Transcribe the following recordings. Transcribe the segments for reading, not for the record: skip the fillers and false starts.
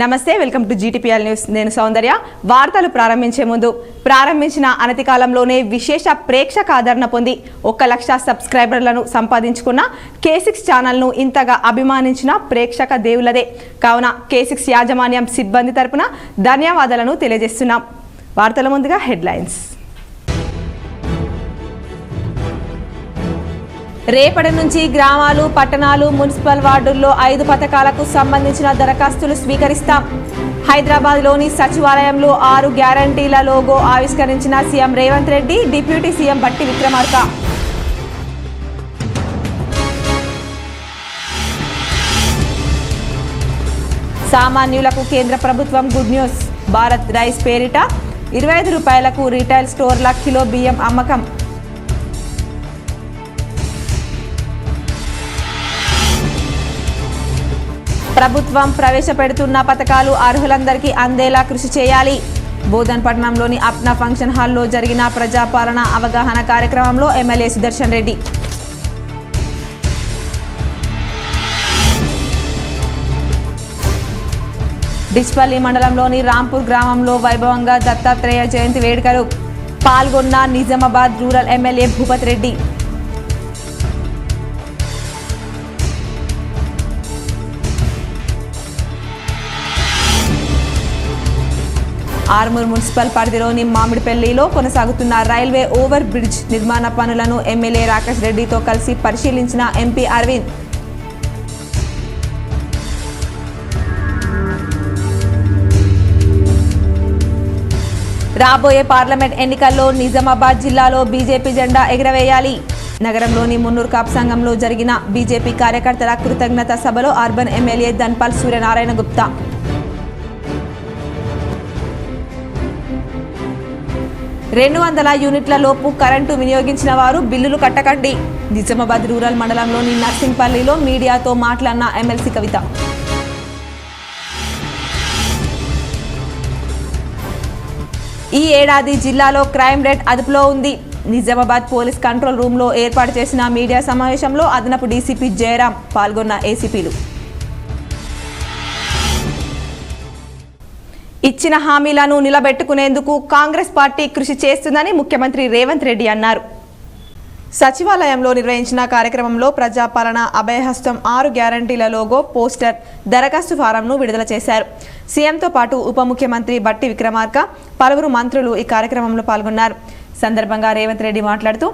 నమస్తే, welcome to GTPL news. నేను సౌందర్య. వార్తలు ప్రారంభించే ముందు ప్రారంభించిన అనతి కాలంలోనే విశేష ప్రేక్షక ఆదరణ పొంది 1 లక్ష సబ్స్క్రైబర్లను సంపాదించుకున్న K6 ఛానల్ను ఇంతగా అభిమానించిన ప్రేక్షక దేవులదే. కావున K6 యాజమాన్యం సిబ్బంది తరపున ధన్యవాదాలను తెలియజేస్తున్నాం. వార్తల ముందుగా హెడ్లైన్స్. రేపటి నుంచి గ్రామాలు, పట్టణాలు, మున్సిపల్ వార్డుల్లో 5 పథకాలకు సంబంధించిన దరఖాస్తులు స్వీకరిస్తాం. హైదరాబాద్లోని సచివాలయంలో 6 గ్యారంటీల లోగో ఆవిష్కరించిన CM Revanth Reddy, deputy CM Bhatti Vikramarka. సామాన్యులకు కేంద్ర ప్రభుత్వం గుడ్ న్యూస్. భారత్ రైస్ పేరిట 25 రూపాయలకు రీటైల్ స్టోర్ల కిలో బియ్యం అమ్మకం. ప్రభుత్వం ప్రవేశపెడుతున్న పథకాలు అర్హులందరికీ అందేలా కృషి చేయాలి. బోధన్పట్నంలోని అప్నా ఫంక్షన్ హాల్లో జరిగిన ప్రజాపాలన అవగాహన కార్యక్రమంలో ఎమ్మెల్యే సుదర్శన్ రెడ్డి. డిచ్పల్లి మండలంలోని రాంపూర్ గ్రామంలో వైభవంగా దత్తాత్రేయ జయంతి వేడుకలు. పాల్గొన్న Nizamabad rural MLA Bhupath Reddy. Armoor municipal పరిధిలోని మామిడిపల్లిలో కొనసాగుతున్న రైల్వే ఓవర్ బ్రిడ్జ్ నిర్మాణ పనులను ఎమ్మెల్యే రాకేష్ రెడ్డితో కలిసి పరిశీలించిన ఎంపీ అరవింద్. రాబోయే పార్లమెంట్ ఎన్నికల్లో నిజామాబాద్ జిల్లాలో బీజేపీ జెండా ఎగురవేయాలి. నగరంలోని మున్నూరు కాపు సంఘంలో జరిగిన బీజేపీ కార్యకర్తల కృతజ్ఞత సభలో అర్బన్ ఎమ్మెల్యే ధన్పాల్ సూర్యనారాయణ గుప్తా. 200 యూనిట్ల లోపు కరెంటు వినియోగించిన వారు బిల్లులు కట్టకండి. నిజామాబాద్ రూరల్ మండలంలోని నర్సింగ్పల్లిలో మీడియాతో మాట్లాడిన ఎమ్మెల్సీ కవిత. ఈ ఏడాది జిల్లాలో క్రైమ్ రేట్ అదుపులో ఉంది. నిజామాబాద్ పోలీస్ కంట్రోల్ రూమ్లో ఏర్పాటు చేసిన మీడియా సమావేశంలో అదనపు డీసీపీ జయరాం, పాల్గొన్న ఏసీపీలు. ఇచ్చిన హామీలను నిలబెట్టుకునేందుకు కాంగ్రెస్ పార్టీ కృషి చేస్తుందని ముఖ్యమంత్రి రేవంత్ రెడ్డి అన్నారు. సచివాలయంలో నిర్వహించిన కార్యక్రమంలో ప్రజాపాలన అభయహస్తం 6 గ్యారంటీల లోగో, పోస్టర్, దరఖాస్తు ఫారంను విడుదల చేశారు. సీఎంతో పాటు ఉప ముఖ్యమంత్రి బట్టి విక్రమార్క, పలువురు మంత్రులు ఈ కార్యక్రమంలో పాల్గొన్నారు. సందర్భంగా రేవంత్ రెడ్డి మాట్లాడుతూ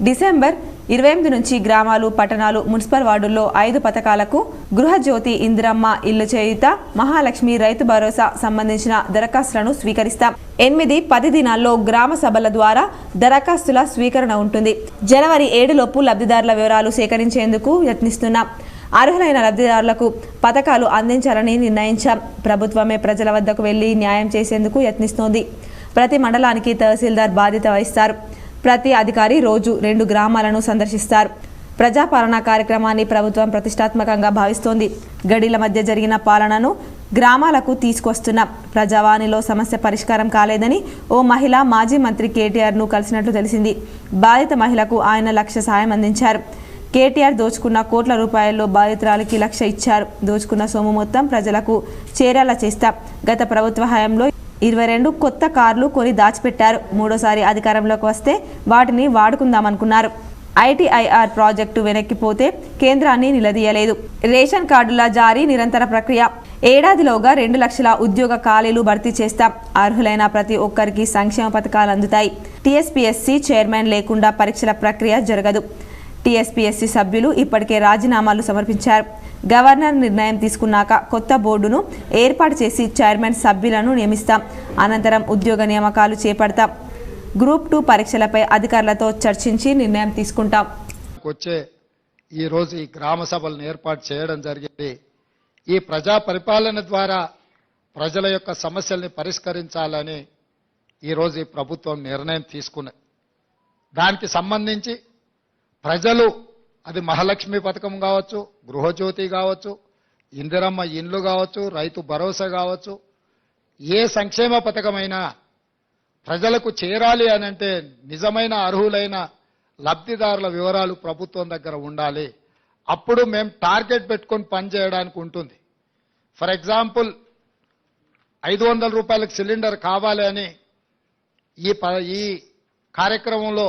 డిసెంబర్ 28 నుంచి గ్రామాలు, పట్టణాలు, మున్సిపల్ వార్డుల్లో 5 పథకాలకు గృహజ్యోతి, ఇందిరమ్మ ఇల్లు చేయుత, మహాలక్ష్మి, రైతు భరోసా సంబంధించిన దరఖాస్తులను స్వీకరిస్తాం. 8-10 దినాల్లో గ్రామ సభల ద్వారా దరఖాస్తుల స్వీకరణ ఉంటుంది. జనవరి 7 లోపు లబ్ధిదారుల వివరాలు సేకరించేందుకు యత్నిస్తున్నాం. అర్హులైన లబ్ధిదారులకు పథకాలు అందించాలని నిర్ణయించాం. ప్రభుత్వమే ప్రజల వద్దకు వెళ్లి న్యాయం చేసేందుకు యత్నిస్తోంది. ప్రతి మండలానికి తహసీల్దార్ బాధ్యత వహిస్తారు. ప్రతి అధికారి రోజు 2 గ్రామాలను సందర్శిస్తారు. ప్రజాపాలన కార్యక్రమాన్ని ప్రభుత్వం ప్రతిష్టాత్మకంగా భావిస్తోంది. గడిల మధ్య జరిగిన పాలనను గ్రామాలకు తీసుకొస్తున్నాం. ప్రజావాణిలో సమస్య పరిష్కారం కాలేదని ఓ మహిళ మాజీ మంత్రి కేటీఆర్ను కలిసినట్లు తెలిసింది. బాధిత మహిళకు ఆయన 1 లక్ష సాయం అందించారు. కేటీఆర్ దోచుకున్న కోట్ల రూపాయల్లో బాధితురాలికి 1 లక్ష ఇచ్చారు. దోచుకున్న సొమ్ము మొత్తం ప్రజలకు చేరేలా చేస్తాం. గత ప్రభుత్వ హయాంలో 22 కొత్త కార్లు కొని దాచిపెట్టారు. మూడోసారి అధికారంలోకి వస్తే వాటిని వాడుకుందామనుకున్నారు. ఐటీఐఆర్ ప్రాజెక్టు వెనక్కిపోతే కేంద్రాన్ని నిలదీయలేదు. రేషన్ కార్డుల జారీ నిరంతర ప్రక్రియ. ఏడాదిలోగా 2 లక్షల ఉద్యోగ ఖాళీలు భర్తీ చేస్తాం. అర్హులైన ప్రతి ఒక్కరికి సంక్షేమ పథకాలు అందుతాయి. టీఎస్పీఎస్సీ చైర్మన్ లేకుండా పరీక్షల ప్రక్రియ జరగదు. టీఎస్పీఎస్సీ సభ్యులు ఇప్పటికే రాజీనామాలు సమర్పించారు. గవర్నర్ నిర్ణయం తీసుకున్నాక కొత్త బోర్డును ఏర్పాటు చేసి చైర్మన్ సభ్యులను నియమిస్తాం. అనంతరం ఉద్యోగ నియామకాలు చేపడతాం. గ్రూప్ 2 పరీక్షలపై అధికారులతో చర్చించి నిర్ణయం తీసుకుంటాం. ఈరోజు ఈ గ్రామ సభలను ఏర్పాటు చేయడం జరిగింది. ఈ ప్రజా పరిపాలన ద్వారా ప్రజల యొక్క సమస్యల్ని పరిష్కరించాలని ఈరోజు ఈ ప్రభుత్వం నిర్ణయం తీసుకున్నది. దానికి సంబంధించి ప్రజలు అది మహాలక్ష్మి పథకం కావచ్చు, గృహజ్యోతి కావచ్చు, ఇందిరమ్మ ఇండ్లు కావచ్చు, రైతు భరోసా కావచ్చు, ఏ సంక్షేమ పథకమైనా ప్రజలకు చేరాలి అనంటే నిజమైన అర్హులైన లబ్ధిదారుల వివరాలు ప్రభుత్వం దగ్గర ఉండాలి. అప్పుడు మేము టార్గెట్ పెట్టుకొని పనిచేయడానికి ఉంటుంది. ఫర్ ఎగ్జాంపుల్ 500 రూపాయలకు సిలిండర్ కావాలి అని ఈ కార్యక్రమంలో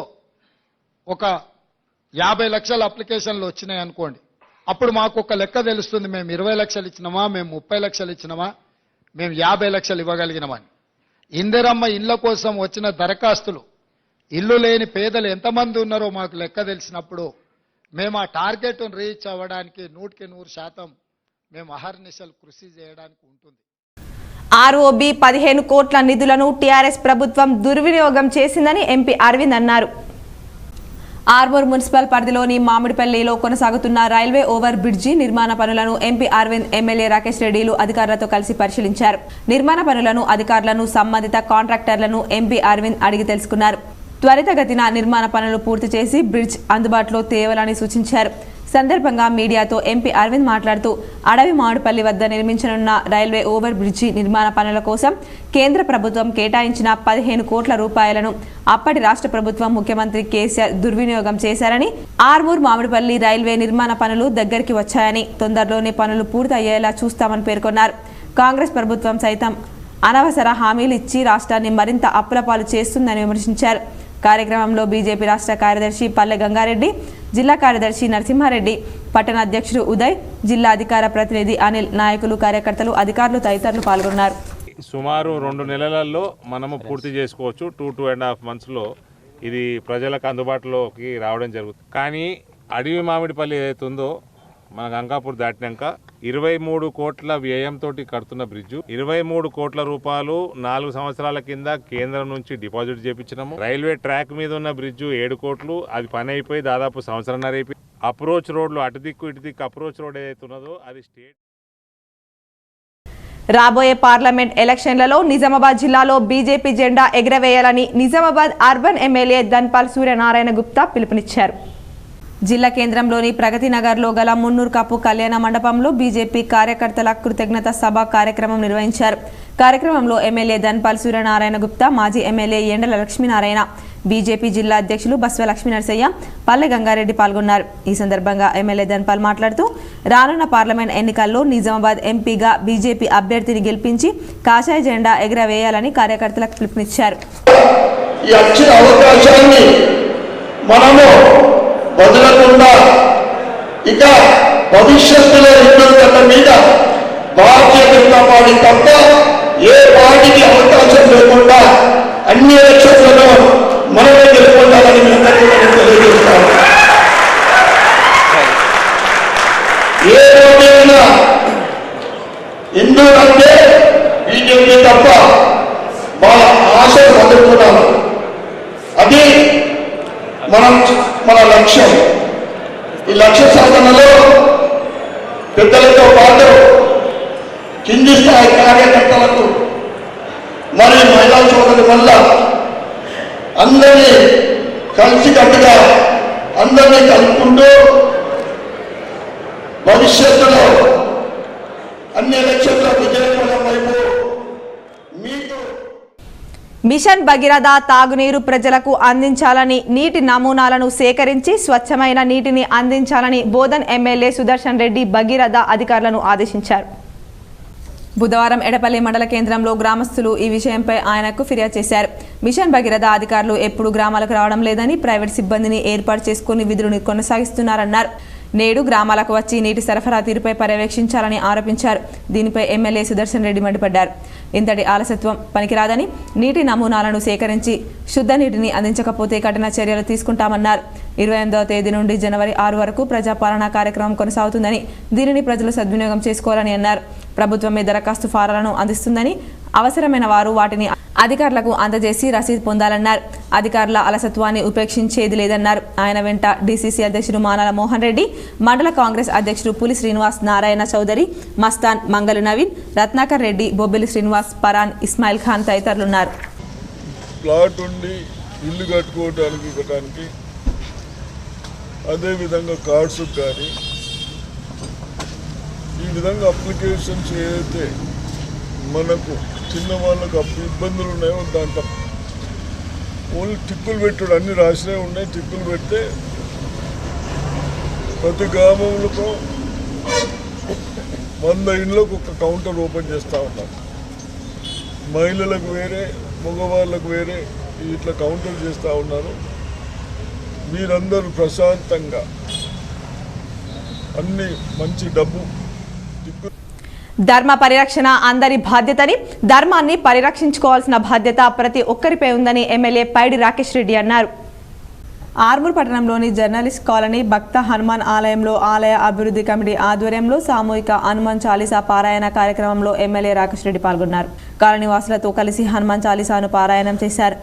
ఒక 50 లక్షల అప్లికేషన్లు వచ్చినాయి అనుకోండి. అప్పుడు మాకు ఒక లెక్క తెలుస్తుంది, మేము 20 లక్షలు ఇచ్చినామా, మేము 30 లక్షలు ఇచ్చినామా, మేము 50 లక్షలు ఇవ్వగలిగినామని. ఇందిరమ్మ ఇళ్ల కోసం వచ్చిన దరఖాస్తులు, ఇల్లు లేని పేదలు ఎంతమంది ఉన్నారో మాకు లెక్క తెలిసినప్పుడు మేము ఆ టార్గెట్ను రీచ్ అవ్వడానికి 100% మేము అహర్నిశలు కృషి చేయడానికి ఉంటుంది. ఆర్ఓబి 15 కోట్ల నిధులను టీఆర్ఎస్ ప్రభుత్వం దుర్వినియోగం చేసిందని ఎంపీ అరవింద్ అన్నారు. ఆర్మూర్ మున్సిపల్ పరిధిలోని మామిడిపల్లిలో కొనసాగుతున్న రైల్వే ఓవర్ బ్రిడ్జి నిర్మాణ పనులను ఎంపీ అరవింద్, ఎమ్మెల్యే రాకేష్ రెడ్డిలు అధికారులతో కలిసి పరిశీలించారు. నిర్మాణ పనులను, అధికారులను, సంబంధిత కాంట్రాక్టర్లను ఎంపీ అరవింద్ అడిగి తెలుసుకున్నారు. త్వరితగతిన నిర్మాణ పనులు పూర్తి చేసి బ్రిడ్జ్ అందుబాటులో తేవాలని సూచించారు. సందర్భంగా మీడియాతో ఎంపీ అరవింద్ మాట్లాడుతూ అడవి మామిడిపల్లి వద్ద నిర్మించనున్న రైల్వే ఓవర్ బ్రిడ్జి నిర్మాణ పనుల కోసం కేంద్ర ప్రభుత్వం కేటాయించిన 15 కోట్ల రూపాయలను అప్పటి రాష్ట్ర ప్రభుత్వం ముఖ్యమంత్రి కేసీఆర్ దుర్వినియోగం చేశారని, ఆర్మూర్ మామిడిపల్లి రైల్వే నిర్మాణ పనులు దగ్గరికి వచ్చాయని, తొందరలోనే పనులు పూర్తి అయ్యేలా చూస్తామని పేర్కొన్నారు. కాంగ్రెస్ ప్రభుత్వం సైతం అనవసర హామీలు ఇచ్చి రాష్ట్రాన్ని మరింత అప్పులపాలు చేస్తుందని విమర్శించారు. కార్యక్రమంలో బీజేపీ రాష్ట్ర కార్యదర్శి పల్లె గంగారెడ్డి, జిల్లా కార్యదర్శి నరసింహారెడ్డి, పట్టణ అధ్యక్షుడు ఉదయ్, జిల్లా అధికార ప్రతినిధి అనిల్, నాయకులు, కార్యకర్తలు, అధికారులు తదితరులు పాల్గొన్నారు. సుమారు 2 నెలలలో మనము పూర్తి చేసుకోవచ్చు. 2.5 మంత్స్లో ఇది ప్రజలకు అందుబాటులోకి రావడం జరుగుతుంది. కానీ అడవి మామిడిపల్లి ఏదైతే ఉందో మన గంగాపూర్ దాటినాక 23 కోట్ల వ్యయంతో కడుతున్న బ్రిడ్జు, 23 కోట్ల రూపాయలు 4 సంవత్సరాల కింద కేంద్రం నుంచి డిపాజిట్ చేయించినాము. రైల్వే ట్రాక్ మీద ఉన్న బ్రిడ్జు 7 కోట్లు, అది పని అయిపోయి దాదాపు సంవత్సరంన్నర అయిపోయి. అప్రోచ్ రోడ్లు అటు దిక్కు ఇటు దిక్కు అప్రోచ్ రోడ్ ఏదైతే ఉన్నదో అది స్టేట్. రాబోయే పార్లమెంట్ ఎలక్షన్లలో నిజామాబాద్ జిల్లాలో బీజేపీ జెండా ఎగరవేయాలని నిజామాబాద్ అర్బన్ ఎమ్మెల్యే ధన్పాల్ సూర్యనారాయణ గుప్తా పిలుపునిచ్చారు. జిల్లా కేంద్రంలోని ప్రగతి నగర్లో గల మున్నూరు కాపు కళ్యాణ మండపంలో బీజేపీ కార్యకర్తల కృతజ్ఞత సభ కార్యక్రమం నిర్వహించారు. కార్యక్రమంలో ఎమ్మెల్యే ధన్పాల్ సూర్యనారాయణ గుప్తా, మాజీ ఎమ్మెల్యే ఎండల లక్ష్మీనారాయణ, బీజేపీ జిల్లా అధ్యక్షులు బస్వ లక్ష్మీనరసయ్య, పల్లె గంగారెడ్డి పాల్గొన్నారు. ఈ సందర్భంగా ఎమ్మెల్యే ధన్పాల్ మాట్లాడుతూ రానున్న పార్లమెంట్ ఎన్నికల్లో నిజామాబాద్ ఎంపీగా బీజేపీ అభ్యర్థిని గెలిపించి కాషాయ జెండా ఎగరవేయాలని కార్యకర్తలకు పిలుపునిచ్చారు. వదలకుండా ఇక భవిష్యత్తులో ఉన్నత మీద భారతీయ జనతా పార్టీ తప్ప ఏ పార్టీకి అవకాశం లేకుండా అన్ని ఎలక్షన్లలో మనమే గెలుపొందాలని తెలియజేస్తాం. ఏ రోజైనా ఎందుకంటే బీజేపీ తప్ప మా ఆశలు వదులుతున్నాము. అది మన లక్ష్యం. ఈ లక్ష్య సాధనలో పెద్దలతో పాటు కింది స్థాయి కార్యకర్తలకు మరియు మహిళా సోదరుల వల్ల అందరినీ కలిసికట్టుగా అందరినీ కలుపుకుంటూ భవిష్యత్తులో అన్ని ఎలక్షన్ల విజయపథం వైపు మీకు మిషన్ భగీరథ తాగునీరు ప్రజలకు అందించాలని, నీటి నమూనాలను సేకరించి స్వచ్ఛమైన నీటిని అందించాలని బోధన్ ఎమ్మెల్యే సుదర్శన్ రెడ్డి భగీరథ అధికారులను ఆదేశించారు. బుధవారం ఎడపల్లి మండల కేంద్రంలో గ్రామస్తులు ఈ విషయంపై ఆయనకు ఫిర్యాదు చేశారు. మిషన్ భగీరథ అధికారులు ఎప్పుడు గ్రామాలకు రావడం లేదని, ప్రైవేట్ సిబ్బందిని ఏర్పాటు చేసుకుని విధులను కొనసాగిస్తున్నారన్నారు. నేడు గ్రామాలకు వచ్చి నీటి సరఫరా తీరుపై పర్యవేక్షించాలని ఆరోపించారు. దీనిపై ఎమ్మెల్యే సుదర్శన్ రెడ్డి మండిపడ్డారు. ఇంతటి ఆలస్యత్వం పనికిరాదని, నీటి నమూనాలను సేకరించి శుద్ధ నీటిని అందించకపోతే కఠిన చర్యలు తీసుకుంటామన్నారు. 28వ తేదీ నుండి జనవరి 6 వరకు ప్రజాపాలన కార్యక్రమం కొనసాగుతుందని, దీనిని ప్రజలు సద్వినియోగం చేసుకోవాలని అన్నారు. ప్రభుత్వమే దరఖాస్తు ఫారాలను అందిస్తుందని, అవసరమైన వారు వాటిని అధికారులకు అందజేసి రసీదు పొందాలన్నారు. అధికారుల అలసత్వాన్ని ఉపేక్షించేది లేదన్నారు. ఆయన వెంట డీసీసీ అధ్యక్షుడు మానాల మోహన్ రెడ్డి, మండల కాంగ్రెస్ అధ్యక్షుడు పులి శ్రీనివాస్, నారాయణ చౌదరి, మస్తాన్, మంగళ నవీన్, రత్నాకర్ రెడ్డి, బొబ్బిలి శ్రీనివాస్, పరాన్, ఇస్మాయిల్ ఖాన్ తదితరులున్నారు. ప్లాట్ ఉండి ఇల్లు కట్టుకోవడానికి అదేవిధంగా కార్డ్స్ కానీ ఈ విధంగా అప్లికేషన్స్ ఏదైతే మనకు చిన్న వాళ్ళకు ఇబ్బందులు ఉన్నాయో దాంట్లో ఓన్లీ టిక్కులు పెట్టుడు అన్ని రాసినవి ఉన్నాయి. టిక్కులు పెడితే ప్రతి గ్రామంలో 100 ఇండ్లకు ఒక కౌంటర్ ఓపెన్ చేస్తూ ఉన్నాం. మహిళలకు వేరే, మగవాళ్ళకు వేరే ఇట్లా కౌంటర్ చేస్తూ ఉన్నారు. మీరందరూ ప్రశాంతంగా అన్ని మంచి డబ్బు ధర్మ పరిరక్షణ అందరి బాధ్యతని, ధర్మాన్ని పరిరక్షించుకోవాల్సిన బాధ్యత ప్రతి ఒక్కరిపై ఉందని ఎమ్మెల్యే పైడి రాకేష్ రెడ్డి అన్నారు. ఆర్మూర్ పట్టణంలోని జర్నలిస్ట్ కాలనీ భక్త హనుమాన్ ఆలయంలో ఆలయ అభివృద్ధి కమిటీ ఆధ్వర్యంలో సామూహిక హనుమాన్ చాలీసా పారాయణ కార్యక్రమంలో ఎమ్మెల్యే రాకేష్ రెడ్డి పాల్గొన్నారు. కాలనీ వాసులతో కలిసి హనుమాన్ చాలీసాను పారాయణం చేశారు.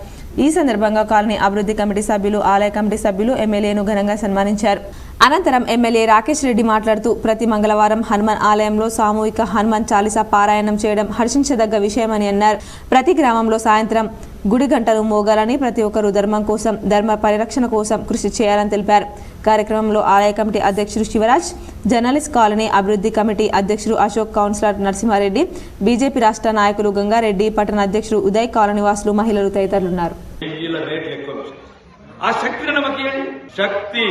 ఈ సందర్భంగా కాలనీ అభివృద్ధి కమిటీ సభ్యులు, ఆలయ కమిటీ సభ్యులు ఎమ్మెల్యేను ఘనంగా సన్మానించారు. అనంతరం ఎమ్మెల్యే రాకేష్ రెడ్డి మాట్లాడుతూ ప్రతి మంగళవారం హనుమాన్ ఆలయంలో సామూహిక హనుమాన్ చాలీసా పారాయణం చేయడం హర్షించదగ్గ విషయమని అన్నారు. ప్రతి గ్రామంలో సాయంత్రం గుడి గంటలు మోగాలని, ప్రతి ఒక్కరూ ధర్మం కోసం, ధర్మ పరిరక్షణ కోసం కృషి చేయాలని తెలిపారు. కార్యక్రమంలో ఆలయ కమిటీ అధ్యక్షుడు శివరాజ్, జర్నలిస్ట్ కాలనీ అభివృద్ధి కమిటీ అధ్యక్షుడు అశోక్, కౌన్సిలర్ నరసింహారెడ్డి, బీజేపీ రాష్ట్ర నాయకులు గంగారెడ్డి, పట్టణ అధ్యక్షుడు ఉదయ్, కాలనీ వాసులు, మహిళలు తదితరులున్నారు. శక్తి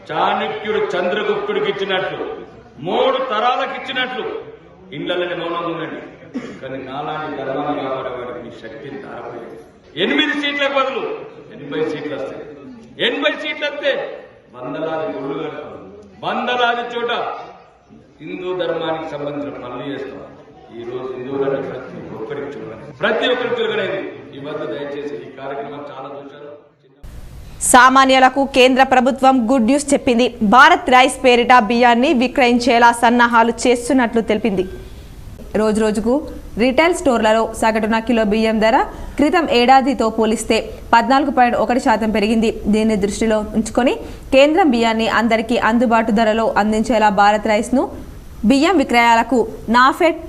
చాణక్యుడు చంద్రగుప్తుడికి ఇచ్చినట్లు, 3 తరాలకు ఇచ్చినట్లు ఇండ్లలోనే మౌనంగా ఉండండి. కానీ నాలాంటి ధర్మాన్ని కాపాడేవాడికి శక్తిని తారపోయేది. 8 సీట్లకు బదులు 80 సీట్లు వస్తాయి. 80 సీట్లు వస్తే వందలాది గుళ్ళు కడతాం, వందలాది చోట హిందూ ధర్మానికి సంబంధించిన పనులు చేస్తాం. ఈ రోజు హిందువులని ప్రతి ఒక్కరికి చురుగనేది. ఈ వద్ద దయచేసి ఈ కార్యక్రమం చాలా చూశారు. సామాన్యులకు కేంద్ర ప్రభుత్వం గుడ్ న్యూస్ చెప్పింది. భారత్ రైస్ పేరిట బియ్యాన్ని విక్రయించేలా సన్నాహాలు చేస్తున్నట్లు తెలిపింది. రోజురోజుకు రిటైల్ స్టోర్లలో సగటున కిలో బియ్యం ధర క్రితం ఏడాదితో పోలిస్తే 14.1% పెరిగింది. దీన్ని దృష్టిలో ఉంచుకొని కేంద్రం బియ్యాన్ని అందరికీ అందుబాటు ధరలో అందించేలా భారత్ రైస్ను బియ్యం విక్రయాలకు నాఫెడ్,